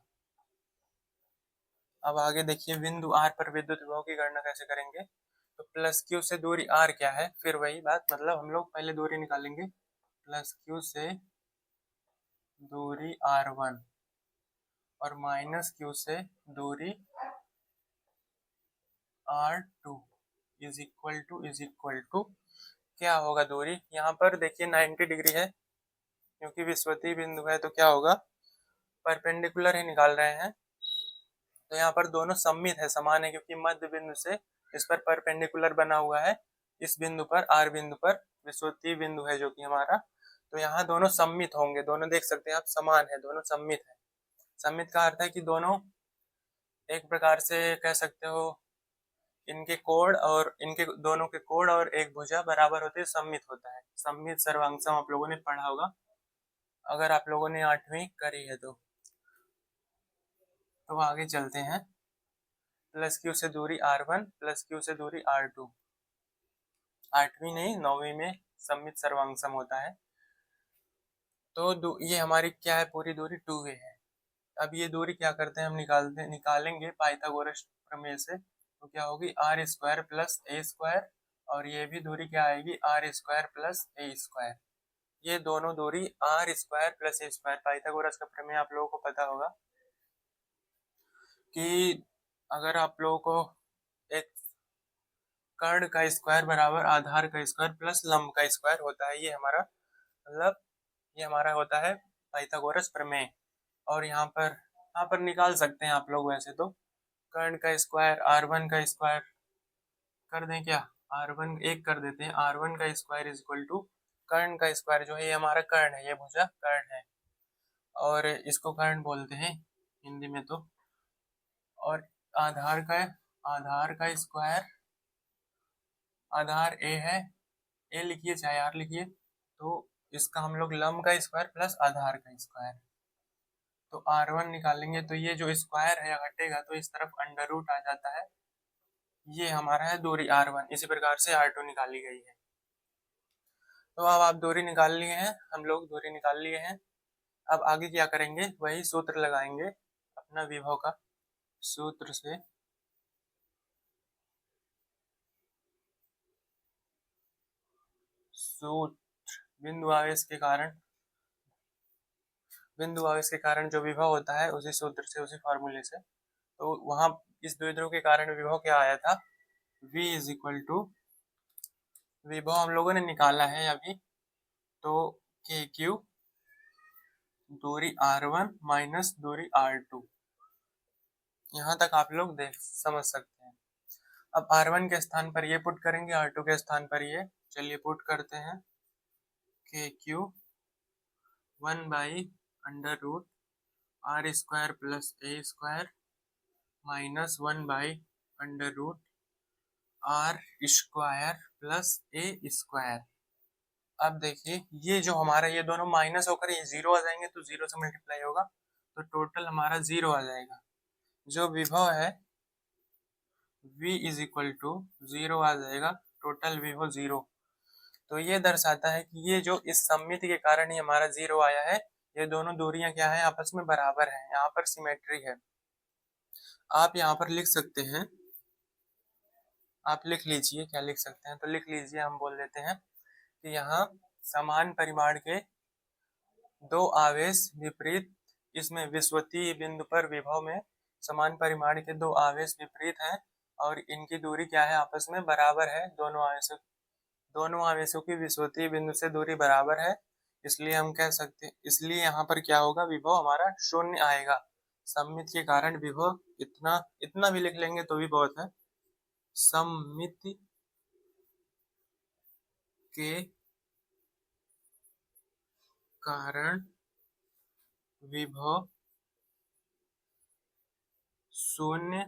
अब आगे देखिए बिंदु r पर विद्युत विभव की गणना कैसे करेंगे। तो प्लस क्यू से दूरी r क्या है, फिर वही बात, मतलब हम लोग पहले दूरी निकालेंगे, प्लस क्यू से दूरी r1 और माइनस क्यू से दूरी r2 इज इक्वल टू क्या होगा दूरी, यहाँ पर देखिए 90 डिग्री है, क्योंकि विषुवतीय बिंदु है तो क्या होगा, परपेंडिकुलर ही निकाल रहे हैं, तो यहाँ पर दोनों सममित है, समान है, क्योंकि मध्य बिंदु से इस पर परपेंडिकुलर बना हुआ है, इस बिंदु पर r बिंदु पर विषुवतीय बिंदु है जो कि हमारा, तो यहाँ दोनों सममित होंगे, दोनों देख सकते हैं आप समान है, दोनों सममित है। सममित का अर्थ है कि दोनों एक प्रकार से कह सकते हो इनके कोण और इनके दोनों के कोण और एक भुजा बराबर होते हैं, सममित होता है। सममित सर्वांगसम आप लोगों ने पढ़ा होगा अगर आप लोगों ने 8वीं करी है तो आगे चलते हैं। प्लस क्यू से दूरी r1 प्लस क्यू से दूरी r2, 8वीं नहीं 9वीं में सममित सर्वांगसम होता है। तो ये हमारी क्या है, पूरी दूरी 2a है। अब ये दूरी क्या करते हैं हम निकालेंगे पाइथागोरस प्रमेय से, तो क्या होगी r square plus a square, और ये भी दूरी क्या आएगी r square plus a square. ये दोनों दूरी r square plus a square, Pythagoras का प्रमेय आप लोगों को पता होगा कि अगर आप लोगों को एक कर्ण का स्क्वायर बराबर आधार का स्क्वायर प्लस लंब का स्क्वायर होता है, ये हमारा होता है पाइथागोरस प्रमेय। और यहाँ पर निकाल सकते हैं आप लोग वैसे तो, कर्ण का स्क्वायर r1 का स्क्वायर कर दें क्या, r1 एक कर देते हैं, r1 का स्क्वायर इज इक्वल टू कर्ण का स्क्वायर जो है, ये हमारा कर्ण है, ये भुजा कर्ण है, और इसको कर्ण बोलते हैं हिंदी में तो। और आधार का स्क्वायर, आधार a है, a लिखिए चाहे r लिखिए, तो इसका हम लोग लंब का स्क्वायर प्लस आधार का स्क्वायर, तो r1 निकालेंगे तो ये जो स्क्वायर है हटेगा तो इस तरफ अंडर रूट आ जाता है, ये हमारा है दूरी r1। इसी प्रकार से r2 निकाली गई है। तो अब आप दूरी निकाल लिए हैं, हम लोग दूरी निकाल लिए हैं। अब आगे क्या करेंगे, वही सूत्र लगाएंगे अपना विभव का, सूत्र से बिंदु आवेश के कारण जो विभव होता है उसी सूत्र से, उसी फॉर्मूले से, तो वहां इस द्विध्रुव के कारण विभव क्या आया था, v इज इक्वल टू, विभव हम लोगों ने निकाला है अभी, तो के क्यू दूरी r1 माइनस दूरी r2, यहाँ तक आप लोग समझ सकते हैं। अब r1 के स्थान पर ये पुट करेंगे, r2 के स्थान पर ये, चलिए पुट करते हैं, k q 1 by under root r square plus a square minus 1 by under root r square plus a square. अब देखिए ये जो हमारा, ये दोनों माइनस होकर ये जीरो आ जाएंगे, तो जीरो से मल्टीप्लाई होगा तो टोटल हमारा जीरो आ जाएगा। जो विभव है v is equal to zero आ जाएगा, टोटल विभव जीरो। तो ये दर्शाता है कि ये जो इस सममिति के कारण ही हमारा जीरो आया है, ये दोनों दूरियां क्या है, आपस में बराबर है, यहाँ पर सिमेट्री है। आप यहाँ पर लिख सकते हैं, आप लिख लीजिए, क्या लिख सकते हैं, तो लिख लीजिए, हम बोल देते हैं कि यहाँ समान परिमाण के दो आवेश विपरीत, इसमें विषुवतीय बिंदु पर विभव में समान परिमाण के दो आवेश विपरीत हैं और इनकी दूरी क्या है, आपस में बराबर है। दोनों आवेशों की विषुवतीय बिंदु से दूरी बराबर है, इसलिए हम कह सकते हैं, इसलिए यहाँ पर क्या होगा, विभव हमारा शून्य आएगा। सममित के कारण विभव इतना इतना भी लिख लेंगे तो भी बहुत है। सममिति के कारण विभव शून्य,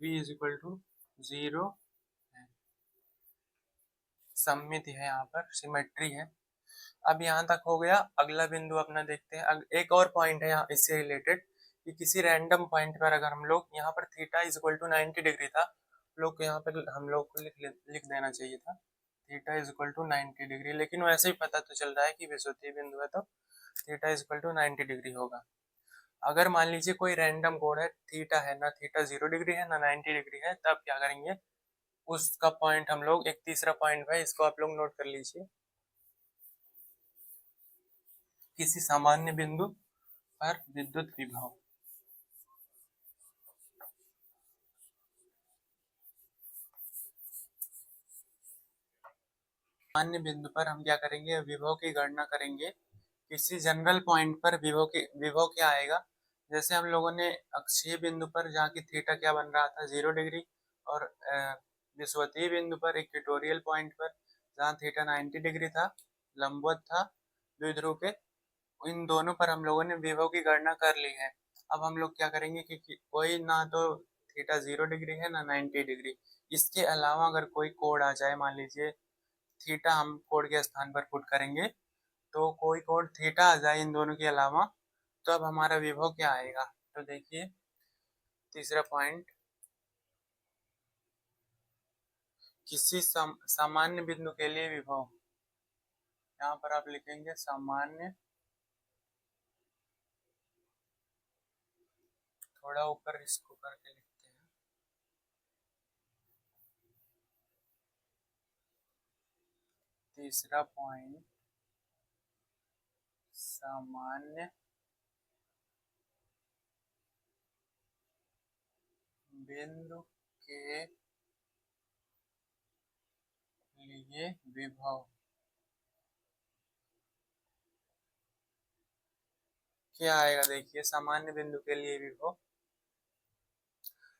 v इज इक्वल टू 0 है। सममिति है, यहाँ पर सिमेट्री है। अब यहाँ तक हो गया। अगला बिंदु अपना देखते हैं। एक और पॉइंट है यहाँ इससे रिलेटेड कि किसी रैंडम पॉइंट पर अगर हम लोग यहाँ पर theta is equal to 90 degree था, लोग यहाँ पर हम लोग को लिख देना चाहिए था theta is equal to 90 degree, लेकिन वैसे ही पता तो चल रहा है कि विषुवतीय बिंदु है तो theta is equal to 90 degree होगा। अगर मान लीजिए कोई रैंडम कोण है, थीटा है ना, थीटा 0 डिग्री है ना 90 डिग्री है, तब क्या करेंगे, उसका पॉइंट हम लोग, एक तीसरा पॉइंट है, इसको आप लोग नोट कर लीजिए। किसी सामान्य बिंदु पर विद्युत विभव, सामान्य बिंदु पर हम क्या करेंगे, विभव की गणना करेंगे। किसी जनरल पॉइंट पर विभव क्या आएगा, जैसे हम लोगों ने अक्षीय बिंदु पर जहाँ की थीटा क्या बन रहा था 0 डिग्री, और विषुवतीय बिंदु पर इक्वेटोरियल पॉइंट पर जहाँ थीटा 90 डिग्री था, लंबवत था द्विध्रुव के, इन दोनों पर हम लोगों ने विभव की गणना कर ली है। अब हम लोग क्या करेंगे कि कोई ना तो थीटा 0 डिग्री है ना 90 डिग्री, इसके अलावा अगर कोई कोण आ जाए, मान लीजिए थीटा हम कोण के स्थान पर पुट करेंगे, तो कोई कोण थीटा आ जाए इन दोनों के अलावा, तो अब हमारा विभव क्या आएगा। तो देखिए तीसरा पॉइंट, किसी सामान्य बिंदु के लिए विभव, यहाँ पर आप लिखेंगे सामान्य, थोड़ा ऊपर इसको करके लिखते हैं, तीसरा पॉइंट, सामान्य बिंदु के लिए विभव क्या आएगा। देखिए सामान्य बिंदु के लिए विभव,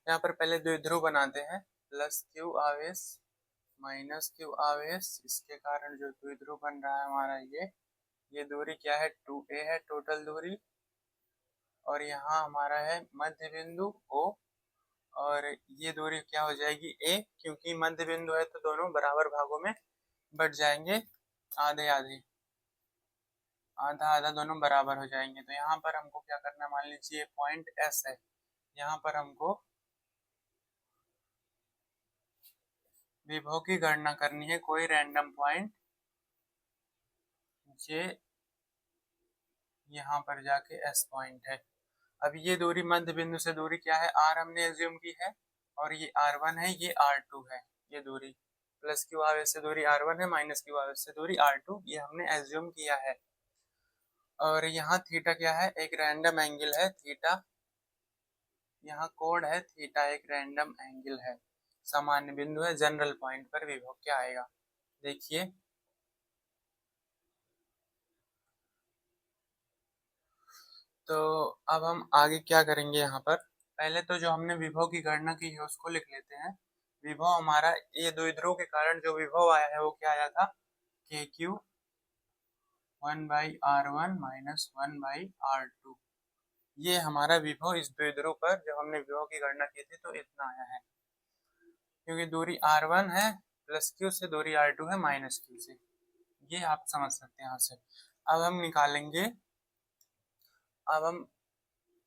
यहाँ पर पहले द्विध्रुव बनाते हैं, प्लस क्यू आवेश माइनस क्यू आवेश, इसके कारण जो द्विध्रुव बन रहा है हमारा ये दूरी क्या है, 2a है टोटल दूरी, और यहाँ हमारा है मध्य बिंदु O, और ये दूरी क्या हो जाएगी a, क्योंकि मध्य बिंदु है तो दोनों बराबर भागों में बट जाएंगे, आधे आधे, आधा आधा दोनों बराबर हो जाएंगे। तो यहाँ पर हमको क्या करना है, मान लीजिए पॉइंट S है, यहाँ पर हमको विभव की गणना करनी है, कोई रैंडम पॉइंट जे यहाँ पर जाके S पॉइंट है। अब ये दूरी मध्य बिंदु से दूरी क्या है, r हमने एज्यूम की है, और ये r1 है, ये r2 है, ये दूरी प्लस क्यू आवेश से दूरी r1 है, माइनस क्यू आवेश से दूरी r2, ये हमने एज्यूम किया है। और यहाँ थीटा क्या है, एक रैंडम एंगल है थीटा, यहाँ कोण है थीटा, एक रैंडम एंगल है, सामान्य बिंदु है, जनरल पॉइंट पर विभव क्या आएगा। देखिए तो अब हम आगे क्या करेंगे, यहाँ पर पहले तो जो हमने विभव की गणना की है उसको लिख लेते हैं। विभव हमारा, ये द्विध्रुव के कारण जो विभव आया है वो क्या आया था, के क्यू 1/r1 माइनस 1/r2, ये हमारा विभव इस द्विध्रुव पर जब हमने विभव की गणना की थी तो इतना आया है, क्योंकि दूरी r1 है, प्लस क्यू से दूरी r2 है माइनस क्यू से, ये आप समझ सकते हैं यहाँ से। अब हम निकालेंगे, अब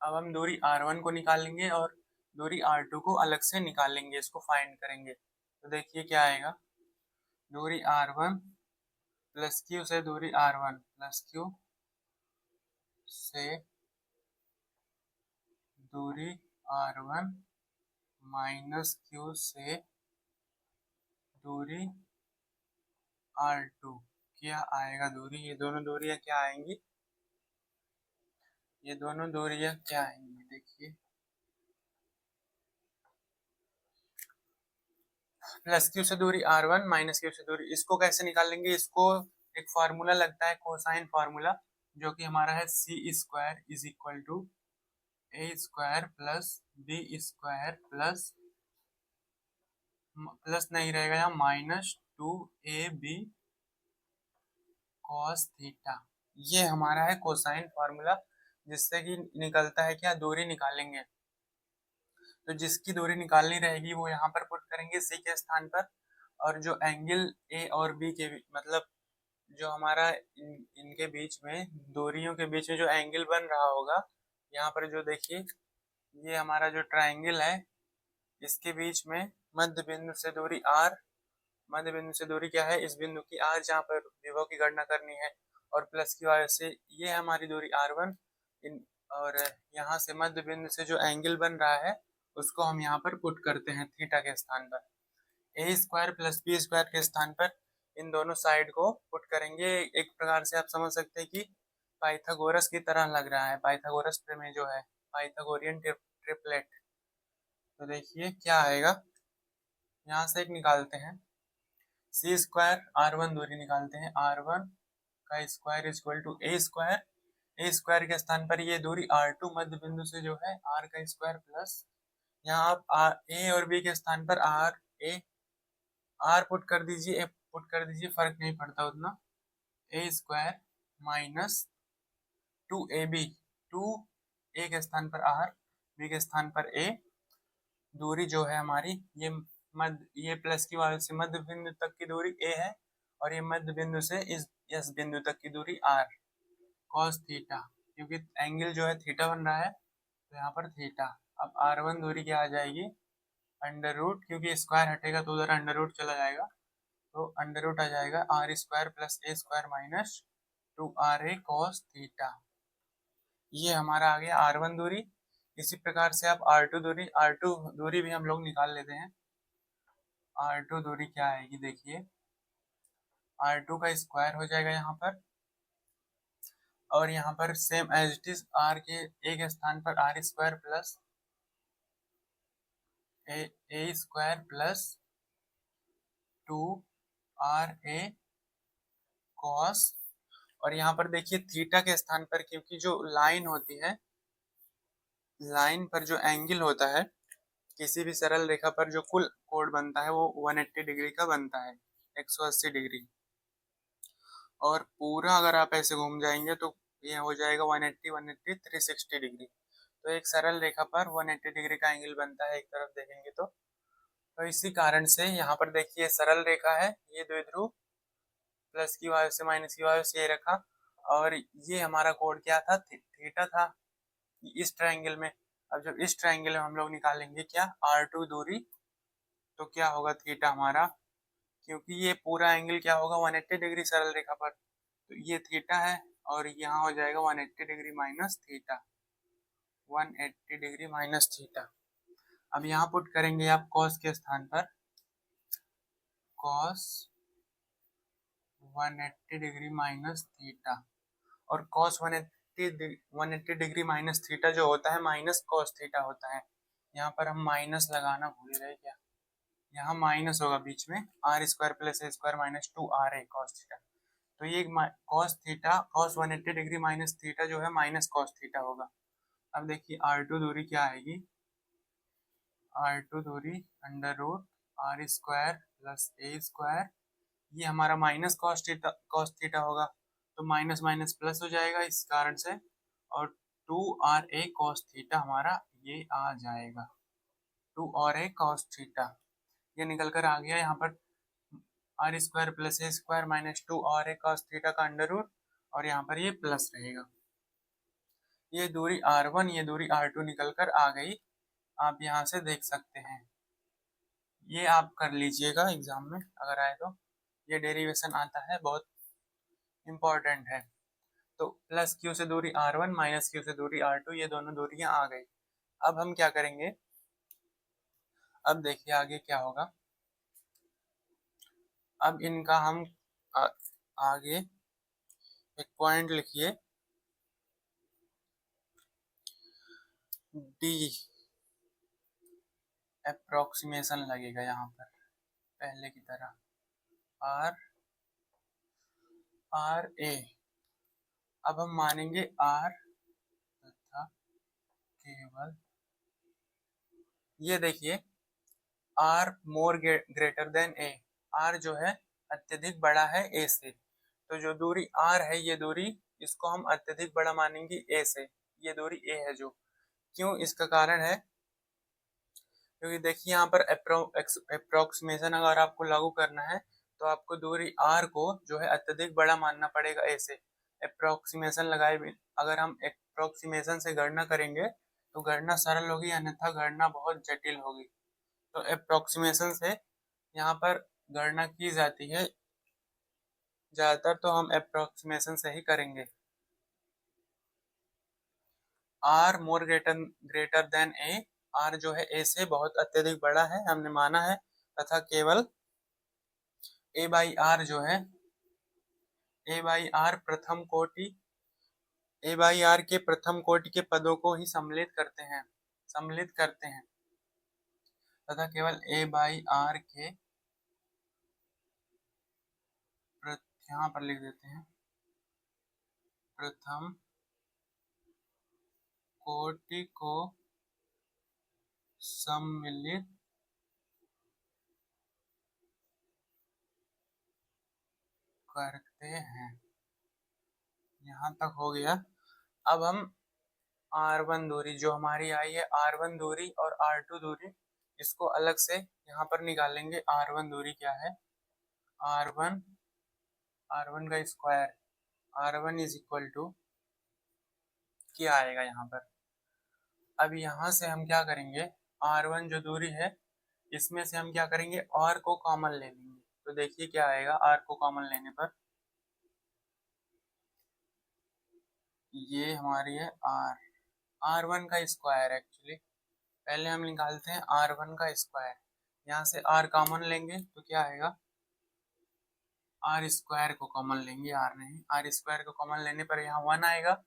हम दूरी r1 को निकालेंगे और दूरी r2 को अलग से निकालेंगे, इसको फाइंड करेंगे। तो देखिए क्या आएगा, दूरी r1 प्लस क्यू से दूरी r1 प्लस क्यू से दूरी r1 माइनस q से दूरी r2 क्या आएगा दूरी? ये दोनों दूरियां क्या आएंगी? ये दोनों दूरियां क्या आएंगी? देखिए प्लस क्यू से दूरी r1 माइनस क्यू से दूरी, इसको कैसे निकालेंगे? इसको एक फार्मूला लगता है कोसाइन फार्मूला, जो कि हमारा है c square is equal to a square plus b square plus नहीं रहेगा यहाँ माइनस 2ab कॉस थीटा। ये हमारा है कोसाइन फार्मूला, जिससे कि निकलता है क्या? दूरी निकालेंगे। तो जिसकी दूरी निकालनी रहेगी वो यहाँ पर पुट करेंगे सी के स्थान पर, और जो एंगल ए और बी के मतलब जो हमारा इनके बीच में, दूरियों के बीच में जो एंगल बन रहा होगा, यहाँ पर जो देखिए ये हमारा जो ट्राइंगल है, इसके बीच में मध्य बिंदु से दूरी r, मध्य बिंदु से दूरी क्या है? इस बिंदु की r, जहाँ पर विभव की गणना करनी है, और प्लस की वजह से ये हमारी दूरी r1 और यहाँ से मध्य बिंदु से जो एंगल बन रहा है उसको हम यहाँ पर पुट करते हैं थीटा के स्थान पर। ए स्क्वायर प्लस बी स्क्वायर के स्थान पर इन दोनों साइड को पुट करेंगे। एक प्रकार से आप समझ सकते हैं कि पाइथागोरस की तरह लग रहा है, पाइथागोरस प्रमेय जो है, पाइथागोरियन ट्रिपलेट। तो देखिए क्या आएगा, यहाँ से एक निकालते हैं सी स्क्वायर r1 दूरी निकालते हैं, r1 का square is equal to a square, a square के स्थान पर ये दूरी r2 मध्य बिंदु से जो है r का स्क्वायर प्लस, यहाँ आप ए और बी के स्थान पर r पुट कर दीजिए, ए पुट कर दीजिए, फर्क नहीं पड़ता उतना, ए स्क्वायर माइनस 2ab, 2 ए के स्थान पर r, बी के स्थान पर a, दूरी जो है हमारी ये प्लस की वजह से मध्य बिंदु तक की दूरी a है, और ये मध्य बिंदु से इस बिंदु तक की दूरी r cos थीटा, क्योंकि एंगल जो है थीटा बन रहा है तो यहाँ पर थीटा। अब r1 दूरी क्या आ जाएगी? अंडर रूट, क्योंकि स्क्वायर हटेगा तो उधर अंडर रूट चला जाएगा, तो अंडर रूट आ जाएगा r square plus a square minus 2ra cos theta. ये हमारा आ गया r1 दूरी। इसी प्रकार से आप r2 दूरी भी हम लोग निकाल लेते हैं। r2 दूरी क्या आएगी? देखिए r2 का स्क्वायर हो जाएगा यहाँ पर, और यहाँ पर same as it is r के एक स्थान पर r square plus a square plus 2ra cos, और यहाँ पर देखिए थीटा के स्थान पर, क्योंकि जो लाइन होती है, लाइन पर जो एंगल होता है किसी भी सरल रेखा पर, जो कुल कोण बनता है वो 180 डिग्री का बनता है, 180 डिग्री, और पूरा अगर आप ऐसे घूम जाएंगे तो ये हो जाएगा 180 180 360 डिग्री। तो एक सरल रेखा पर 180 डिग्री का एंगल बनता है एक तरफ देखेंगे तो इसी कारण से यहाँ पर देखिए सरल रेखा है, ये द्विध्रुव, प्लस की वजह से माइनस की वजह से ये रखा, और ये हमारा कोण क्या था? थीटा था इस ट्रायंगल में। अब जब इस ट्रायंगल में हम लोग निकालेंगे क्या? r2 दूरी, तो क्या होगा थीटा हमारा, क्योंकि ये पूरा एंगल क्या होगा? 180 डिग्री सरल रेखा पर, तो ये थीटा है, और यहाँ हो जाएगा 180 degree minus theta, 180 degree minus theta. अब यहाँ पुट करेंगे आप कॉस के स्थान पर, कॉस 180 डिग्री माइनस थीटा, और कॉस 180 डिग्री माइनस थीटा जो होता है माइनस कॉस थीटा होता है। यहाँ पर हम माइनस लगाना भूल गए क्या? यहाँ माइनस होगा बीच में, r square plus a square minus 2ra cos theta, तो ये cos theta, cos 180 degree minus theta जो है माइनस कॉस थीटा होगा। अब देखिए r2 दूरी क्या आएगी? r2 दूरी under root r square plus a square, ये हमारा माइनस कॉस थीटा होगा, तो माइनस माइनस प्लस हो जाएगा इस कारण से, और 2ra cos थीटा हमारा ये आ जाएगा, 2ra cos थीटा, ये निकल कर आ गया यहाँ पर r square plus a square minus 2ra cos theta का अंडर रूट, और यहाँ पर ये प्लस रहेगा। ये दूरी r1, ये दूरी r2 निकल कर आ गई, आप यहाँ से देख सकते हैं। ये आप कर लीजिएगा एग्जाम में अगर आए तो, ये डेरिवेशन आता है, बहुत इम्पोर्टेंट है। तो प्लस क्यू से दूरी r1 माइनस क्यू से दूरी r2, ये दोनों दूरियां आ गई। अब हम क्या करेंगे, अब देखिए आगे क्या होगा। अब इनका हम आगे एक पॉइंट लिखिए, डी अप्रोक्सीमेशन लगेगा यहाँ पर पहले की तरह, आर ए। अब हम मानेंगे आर तथा केवल, ये देखिए r more greater than a, r जो है अत्यधिक बड़ा है ए से, तो जो दूरी आर है ये दूरी, इसको हम अत्यधिक बड़ा मानेंगे ए से, ये दूरी ए है जो, क्यों, इसका कारण है क्योंकि देखिए यहाँ पर अप्रोक्सीमेशन अगर आपको लागू करना है तो आपको दूरी r को जो है अत्यधिक बड़ा मानना पड़ेगा a से। अप्रोक्सीमेशन लगाए भी अगर हम अप्रोक्सीमेशन से गणना करेंगे तो गणना सरल होगी, अन्यथा गणना बहुत जटिल होगी। तो अप्रोक्सीमेशन से यहाँ पर गणना की जाती है ज्यादातर, तो हम अप्रोक्सीमेशन से ही करेंगे। r more greater then a, r जो है a से बहुत अत्यधिक बड़ा है हमने माना है, तथा केवल a बाई आर जो है, a बाई आर प्रथम कोटि, a बाई आर के प्रथम कोटि के पदों को ही सम्मिलित करते हैं तथा केवल a बाई आर के, यहाँ पर लिख देते हैं, प्रथम कोटि को सम्मिलित करते हैं। यहाँ तक हो गया। अब हम r1 दूरी जो हमारी आई है, r1 दूरी और r2 दूरी, इसको अलग से यहाँ पर निकालेंगे। r1 दूरी क्या है, r1 का square, r1 is equal to क्या आएगा यहाँ पर। अब यहाँ से हम क्या करेंगे, r1 जो दूरी है इसमें से हम क्या करेंगे, r को कॉमन ले लेंगे। तो देखिए क्या आएगा, r को कॉमन लेने पर ये हमारी है r1 का स्क्वायर। एक्चुअली पहले हम निकालते हैं r1 का स्क्वायर, यहाँ से r कॉमन लेंगे तो क्या आएगा, r स्क्वायर को कॉमन लेंगे, r नहीं, r स्क्वायर को कॉमन लेने पर यहाँ 1 आएगा,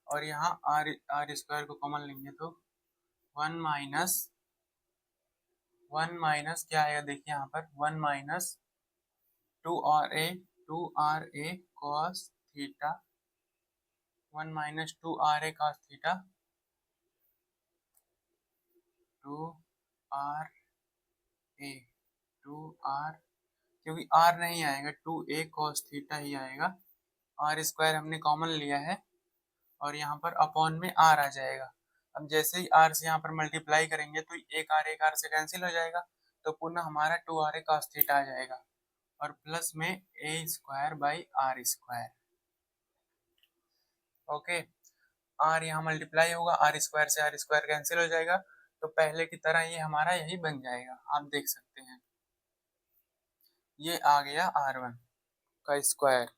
और यहाँ r स्क्वायर को कॉमन लेंगे तो 1 माइनस क्या आएगा, देखिए यहाँ पर 1 minus 2ra cos theta, 1 minus 2ra cos theta 2r क्योंकि r नहीं आएगा, 2a cos थीटा ही आएगा। r स्क्वायर हमने कॉमन लिया है और यहाँ पर अपॉन में r आ जाएगा। अब जैसे ही r से यहाँ पर मल्टीप्लाई करेंगे तो एक r से कैंसिल हो जाएगा, तो पुनः हमारा 2r cos थीटा आ जाएगा, और प्लस में a square by r square. Okay, r यहाँ मल्टीप्लाई होगा, r स्क्वायर से r स्क्वायर कैंसिल हो जाएगा, तो पहले की तरह ये हमारा यही बन जाएगा, आप देख सकते हैं ये आ गया r1 का स्क्वायर।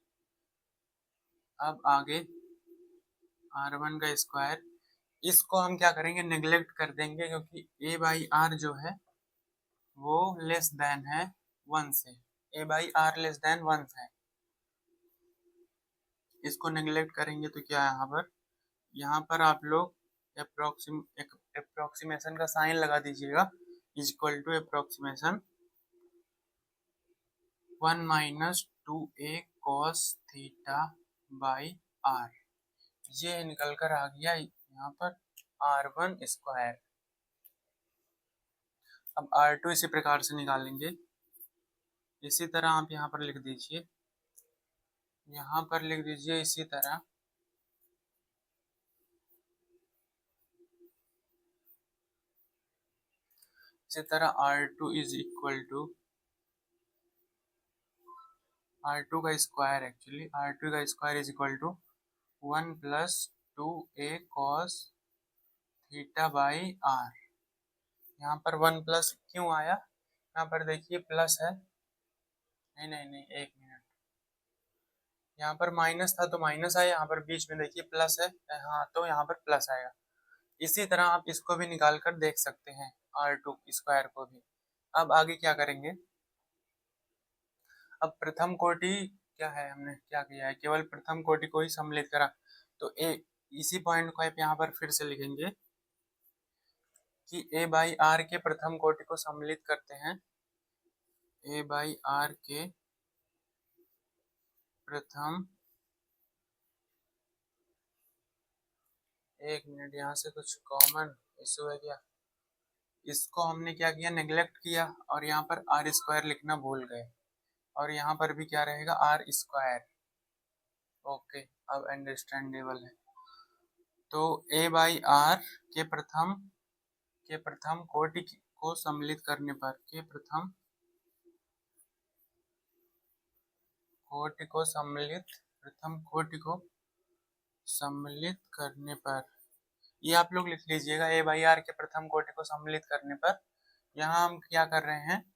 अब आगे r1 का स्क्वायर, इसको हम क्या करेंगे, नेग्लेक्ट कर देंगे, क्योंकि a बाई आर जो है वो लेस देन है 1 से, a by r less than 1 है। इसको नेग्लेक्ट करेंगे तो क्या है, यहाँ पर आप लोग अप्रोक्सीमेशन का साइन लगा दीजिएगा, is equal to approximation 1 minus 2a cos theta by r, ये निकल कर आ गया यहाँ पर r1 स्क्वायर। अब r2 इसी प्रकार से निकालेंगे, इसी तरह आप यहाँ पर लिख दीजिए, यहाँ पर लिख दीजिए इसी तरह, r2 is equal to r2 का स्क्वायर, एक्चुअली r2 का square is equal to 1 plus 2a cos theta by r. यहाँ पर 1 प्लस क्यों आया, यहाँ पर देखिए प्लस है, नहीं, एक मिनट, यहाँ पर माइनस था तो माइनस आया, यहाँ पर बीच में देखिए प्लस है, हाँ तो यहाँ पर प्लस आएगा। इसी तरह आप इसको भी निकाल कर देख सकते हैं, R2 स्क्वायर को भी। अब आगे क्या करेंगे, अब प्रथम कोटि क्या है, हमने क्या किया है, केवल प्रथम कोटि को ही सम्मिलित करा, तो इसी पॉइंट को आप यहाँ पर फिर से लिखेंगे कि A/R के प्रथम कोटि को सम्मिलित करते हैं, A/R के प्रथम, एक मिनट यहाँ से कुछ कॉमन इशू है क्या, इसको हमने क्या किया, नेग्लेक्ट किया और यहाँ पर आर स्क्वायर लिखना भूल गए, और यहाँ पर भी क्या रहेगा, आर स्क्वायर। ओके, अब अंडरस्टैंडेबल है। तो A/R के प्रथम कोटि को सम्मिलित करने पर, के प्रथम कोटि को सम्मिलित करने पर, ये आप लोग लिख लीजिएगा, A/R के प्रथम कोटि को सम्मिलित करने पर। यहाँ हम क्या कर रहे हैं,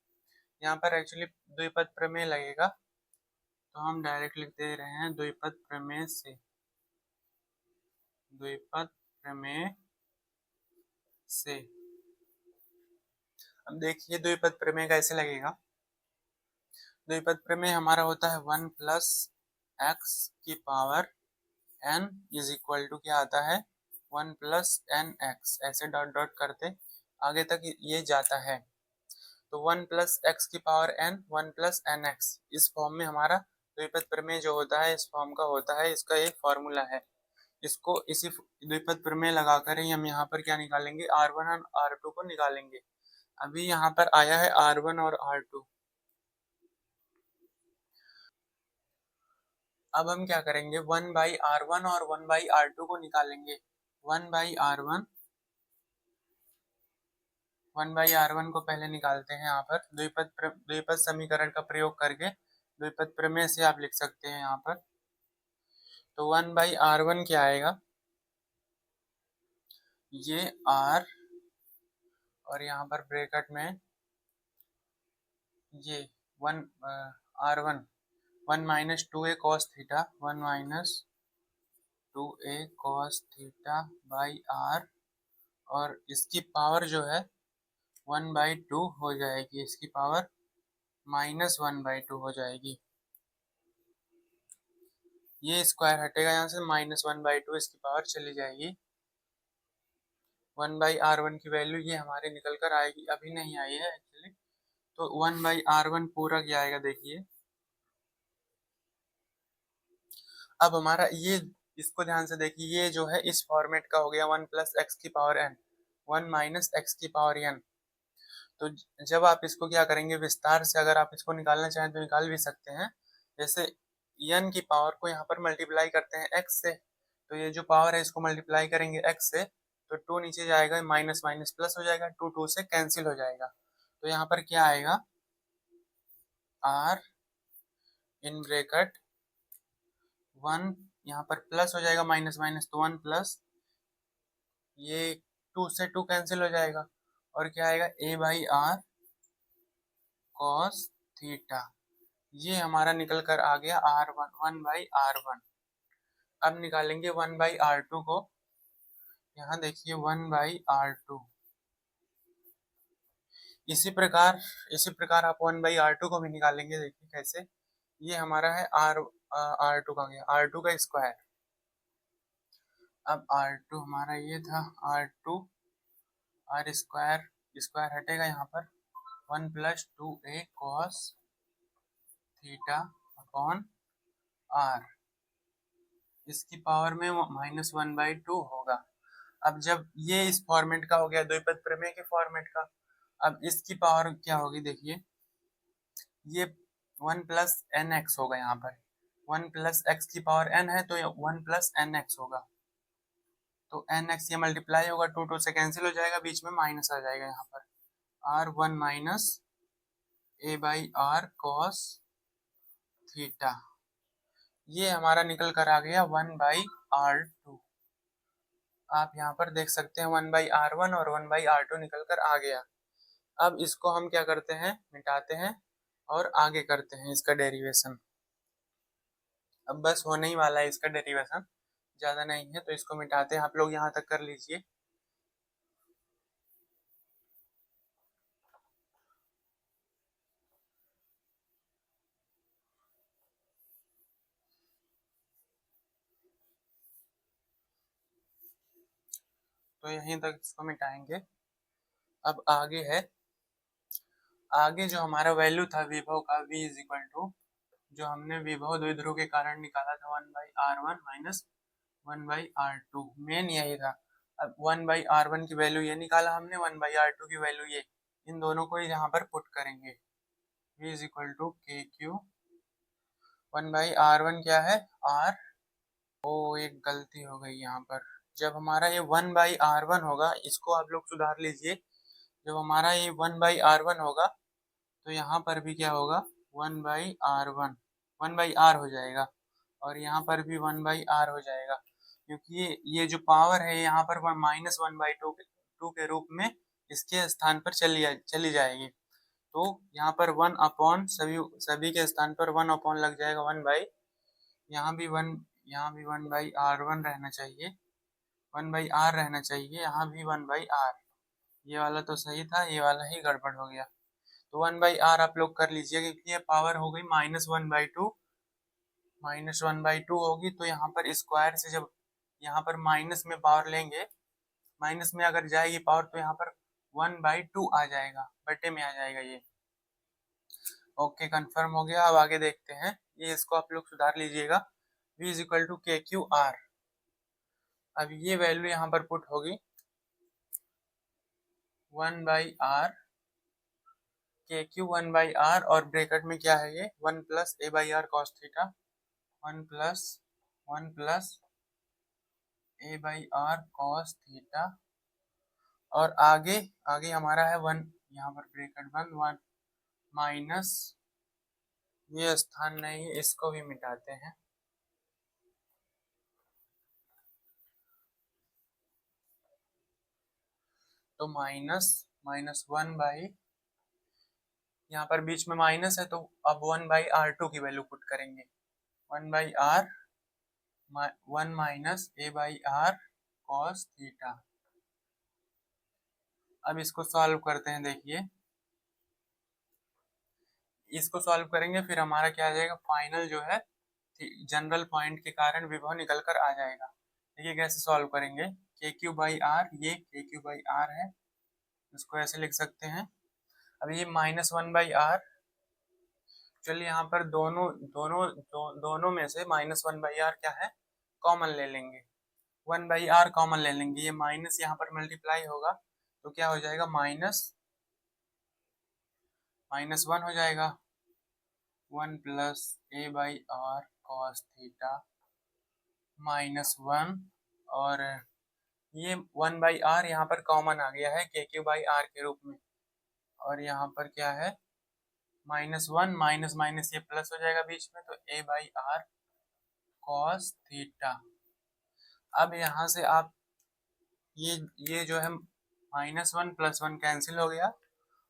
यहाँ पर एक्चुअली द्विपद प्रमेय लगेगा, तो हम डायरेक्ट लिख दे रहे हैं द्विपद प्रमेय से, द्विपद प्रमेय से। अब देखिए द्विपद प्रमेय कैसे लगेगा, द्विपद प्रमेय हमारा होता है 1 प्लस एक्स की power n is equal to क्या आता है, 1 प्लस एन एक्स, ऐसे डॉट डॉट करते आगे तक ये जाता है। तो 1 प्लस एक्स की power n, 1 plus n x, इस फॉर्म में हमारा द्विपद प्रमेय जो होता है इस फॉर्म का होता है, इसका एक फॉर्मूला है। इसको इसी द्विपद प्रमेय लगाकर ही हम यहाँ पर क्या निकालेंगे, R1 और R2 को निकालेंगे। अभी यहाँ पर आया है R1 और R2। अब हम क्या करेंगे, 1/R1 और 1/R2 को निकालेंगे। 1/R1 को पहले निकालते हैं, यहाँ पर द्विपद समीकरण का प्रयोग करके द्विपद प्रमेय से आप लिख सकते हैं यहाँ पर। तो 1/R1 क्या आएगा, ये R और यहाँ पर ब्रैकेट में ये 1 R1, 1 minus 2a cos theta, 1 minus 2a cos theta by R, और इसकी पावर जो है 1/2 हो जाएगी, इसकी पावर -1/2 हो जाएगी। ये स्क्वायर हटेगा यहाँ से, -1/2 इसकी पावर चली जाएगी। 1/R1 की वैल्यू ये हमारे निकल कर आएगी, अभी नहीं आई है एक्चुअली। तो 1/R1 पूरा क्या आएगा देखिए। अब हमारा ये, इसको ध्यान से देखिए, ये जो है इस फॉर्मेट का हो गया 1 प्लस एक्स की पावर n, 1 माइनस एक्स की पावर n। तो जब आप इसको क्या करेंगे, विस्तार से अगर आप इसको निकालना चाहें तो निकाल भी सकते हैं। जैसे n की पावर को यहाँ पर मल्टीप्लाई करते हैं x से, तो ये जो पावर है इसको मल्टीप्लाई करेंगे x से, तो 2 नीचे जाएगा, माइनस माइनस प्लस हो जाएगा, 2 2 से कैंसिल हो जाएगा। तो यहाँ पर क्या आएगा, r इन ब्रैकेट 1, यहाँ पर प्लस हो जाएगा, माइनस माइनस तो 1 प्लस, ये 2 से 2 कैंसिल हो जाएगा, और क्या आएगा, A/R cos थीटा। ये हमारा निकल कर आ गया R1, 1/R1। अब निकालेंगे 1/R2 को, यहाँ देखिए 1/R2। इसी प्रकार आप 1/R2 को भी निकालेंगे, देखिए कैसे। ये हमारा है R2 का गया, R2 का स्क्वायर। अब R2 हमारा ये था, R2, R स्क्वायर, स्क्वायर हटेगा यहाँ पर, 1 plus 2a cos theta upon R, इसकी पावर में -1/2 होगा। अब जब ये इस फॉर्मेट का हो गया, द्विपद प्रमेय के फॉर्मेट का, अब इसकी पावर क्या होगी देखिए, ये 1 प्लस एन एक्स होगा, यहाँ पर 1 प्लस एक्स की पावर n है, तो 1 प्लस एन एक्स होगा। तो एन एक्स ये मल्टीप्लाई होगा, 2 2 से कैंसिल हो जाएगा, बीच में माइनस आ जाएगा यहाँ पर, R1 minus A/R cos theta. ये हमारा निकल कर आ गया 1/R2। आप यहाँ पर देख सकते हैं 1/R1 और 1/R2 निकल कर आ गया। अब इसको हम क्या करते हैं, मिटाते हैं और आगे करते हैं इसका डेरिवेशन। अब बस होने ही वाला है इसका डेरिवेशन, ज़्यादा नहीं है, तो इसको मिटाते हैं। आप लोग यहाँ तक कर लीजिए। तो यहीं तक इसको मिटाएंगे। अब आगे है, आगे जो हमारा वैल्यू था विभव का v इज इक्वल टू, जो हमने विभव द्विध्रुव के कारण निकाला था 1/r1 माइनस 1/r2, मेन यही था। अब 1/r1 की वैल्यू ये निकाला हमने, 1/r2 की वैल्यू ये, इन दोनों को यहाँ पर पुट करेंगे। v इज इक्वल टू के क्यू, 1/r1 क्या है r, ओ एक गलती हो गई यहाँ पर। जब हमारा ये 1/r1 होगा, इसको आप लोग सुधार लीजिए। जब हमारा ये 1/r1 होगा तो यहाँ पर भी क्या होगा 1/r1, 1/r हो जाएगा, और यहाँ पर भी 1/r हो जाएगा, क्योंकि ये जो पावर है यहाँ पर -1/2 के रूप में इसके स्थान पर चली जाएगी। तो यहाँ पर 1 अपॉन सभी के स्थान पर 1 अपॉन लग जाएगा 1/, यहाँ भी 1/r1 रहना चाहिए, 1/r रहना चाहिए, यहाँ भी 1/r। ये वाला तो सही था, ये वाला ही गड़बड़ हो गया। तो 1/r आप लोग कर लीजिए, क्योंकि ये पावर हो गई -1/2 होगी, तो यहाँ पर स्क्वायर से जब यहाँ पर माइनस में पावर लेंगे, माइनस में अगर जाएगी पावर, तो यहाँ पर 1/2 आ जाएगा, बटे में आ जाएगा ये। ओके, कंफर्म हो गया। अब आगे देखते हैं, ये इसको आप लोग सुधार लीजिएगा। v इज इक्वल टू के क्यू आर, अब ये वैल्यू यहाँ पर पुट होगी 1/r, के क्यू 1/r, और ब्रैकेट में क्या है ये 1 plus a/r cos theta, 1 plus a/r cos theta, और आगे आगे हमारा है 1, यहाँ पर ब्रैकेट बंद, 1 माइनस, ये स्थान नहीं है, इसको भी मिटाते हैं। तो माइनस 1 यहाँ पर बीच में माइनस है, तो अब 1/r2 की वैल्यू पुट करेंगे, 1/r 1 minus a/r cos theta. अब इसको सॉल्व करते हैं, देखिए इसको सॉल्व करेंगे, फिर हमारा क्या आ जाएगा फाइनल जो है जनरल पॉइंट के कारण विभव निकल कर आ जाएगा। देखिए कैसे सॉल्व करेंगे, के क्यू बाई आर, ये के क्यू बाई आर है, इसको ऐसे लिख सकते हैं। अब ये -1/r, चलिए यहाँ पर दोनों में से -1/r क्या है कॉमन ले लेंगे, 1/r कॉमन ले लेंगे, ये माइनस यहाँ पर मल्टीप्लाई होगा, तो क्या हो जाएगा -1 हो जाएगा, 1 प्लस a/r cos थीटा -1, और ये 1/r यहाँ पर कॉमन आ गया है के क्यू बाई आर के रूप में, और यहाँ पर क्या है -1 माइनस माइनस ये प्लस हो जाएगा बीच में, तो a/r cos थीटा। अब यहाँ से आप ये जो है -1 + 1 कैंसिल हो गया,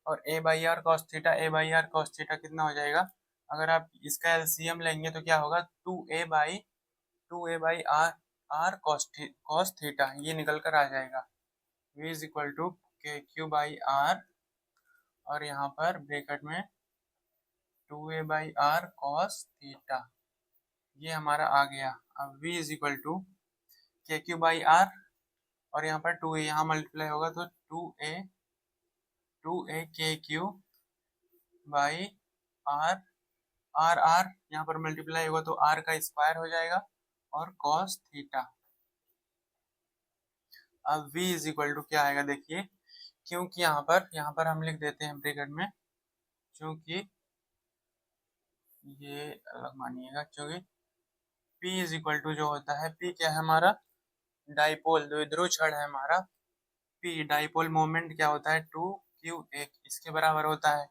और a/r cos theta, a/r cos theta कितना हो जाएगा, अगर आप इसका एलसीएम लेंगे तो क्या होगा 2a/r cos थीटा, ये निकल कर आ जाएगा। v इज इक्वल टू के क्यू बाई आर, और यहाँ पर ब्रैकेट में 2a/r cos थीटा, ये हमारा आ गया। अब v इज इक्वल टू के क्यू बाई आर, और यहाँ पर 2a यहाँ मल्टीप्लाई होगा, तो 2a के क्यू बाई आर, आर यहाँ पर मल्टीप्लाई होगा तो r का स्क्वायर हो जाएगा, और cos थीटा। अब v इज इक्वल टू क्या आएगा, देखिए क्योंकि यहाँ पर हम लिख देते हैं ब्रैकेट में, क्योंकि ये अलग मानिएगा, क्योंकि p इज इक्वल टू जो होता है, p क्या है हमारा डाइपोल, द्विध्रुव छड़ है हमारा, p डाइपोल मोमेंट क्या होता है 2qa, इसके बराबर होता है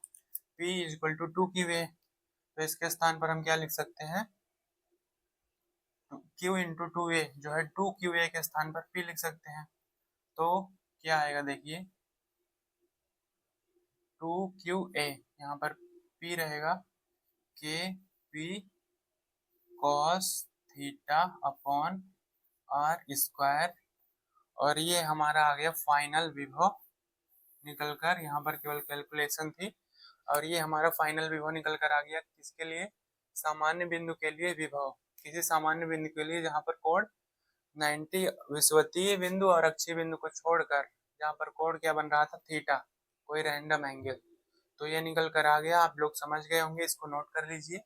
p is equal to 2qa, तो इसके स्थान पर हम क्या लिख सकते हैं q इंटू 2a, जो है 2qa के स्थान पर p लिख सकते हैं, तो क्या आएगा देखिए 2qa, यहाँ पर p रहेगा k p cos theta upon are square, और ये हमारा आ गया फाइनल विभव निकल कर, यहाँ पर केवल कैलकुलेशन थी, और ये हमारा फाइनल विभव निकल कर आ गया किसके लिए, सामान्य बिंदु के लिए विभव, किसी सामान्य बिंदु के लिए जहाँ पर कोण 90 विषुवतीय बिंदु और अक्षीय बिंदु को छोड़कर जहाँ पर कोण क्या बन रहा था, थीटा, कोई रैंडम एंगल, तो ये निकल कर आ गया। आप लोग समझ गए होंगे, इसको नोट कर लीजिए।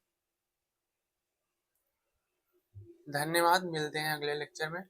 धन्यवाद, मिलते हैं अगले लेक्चर में।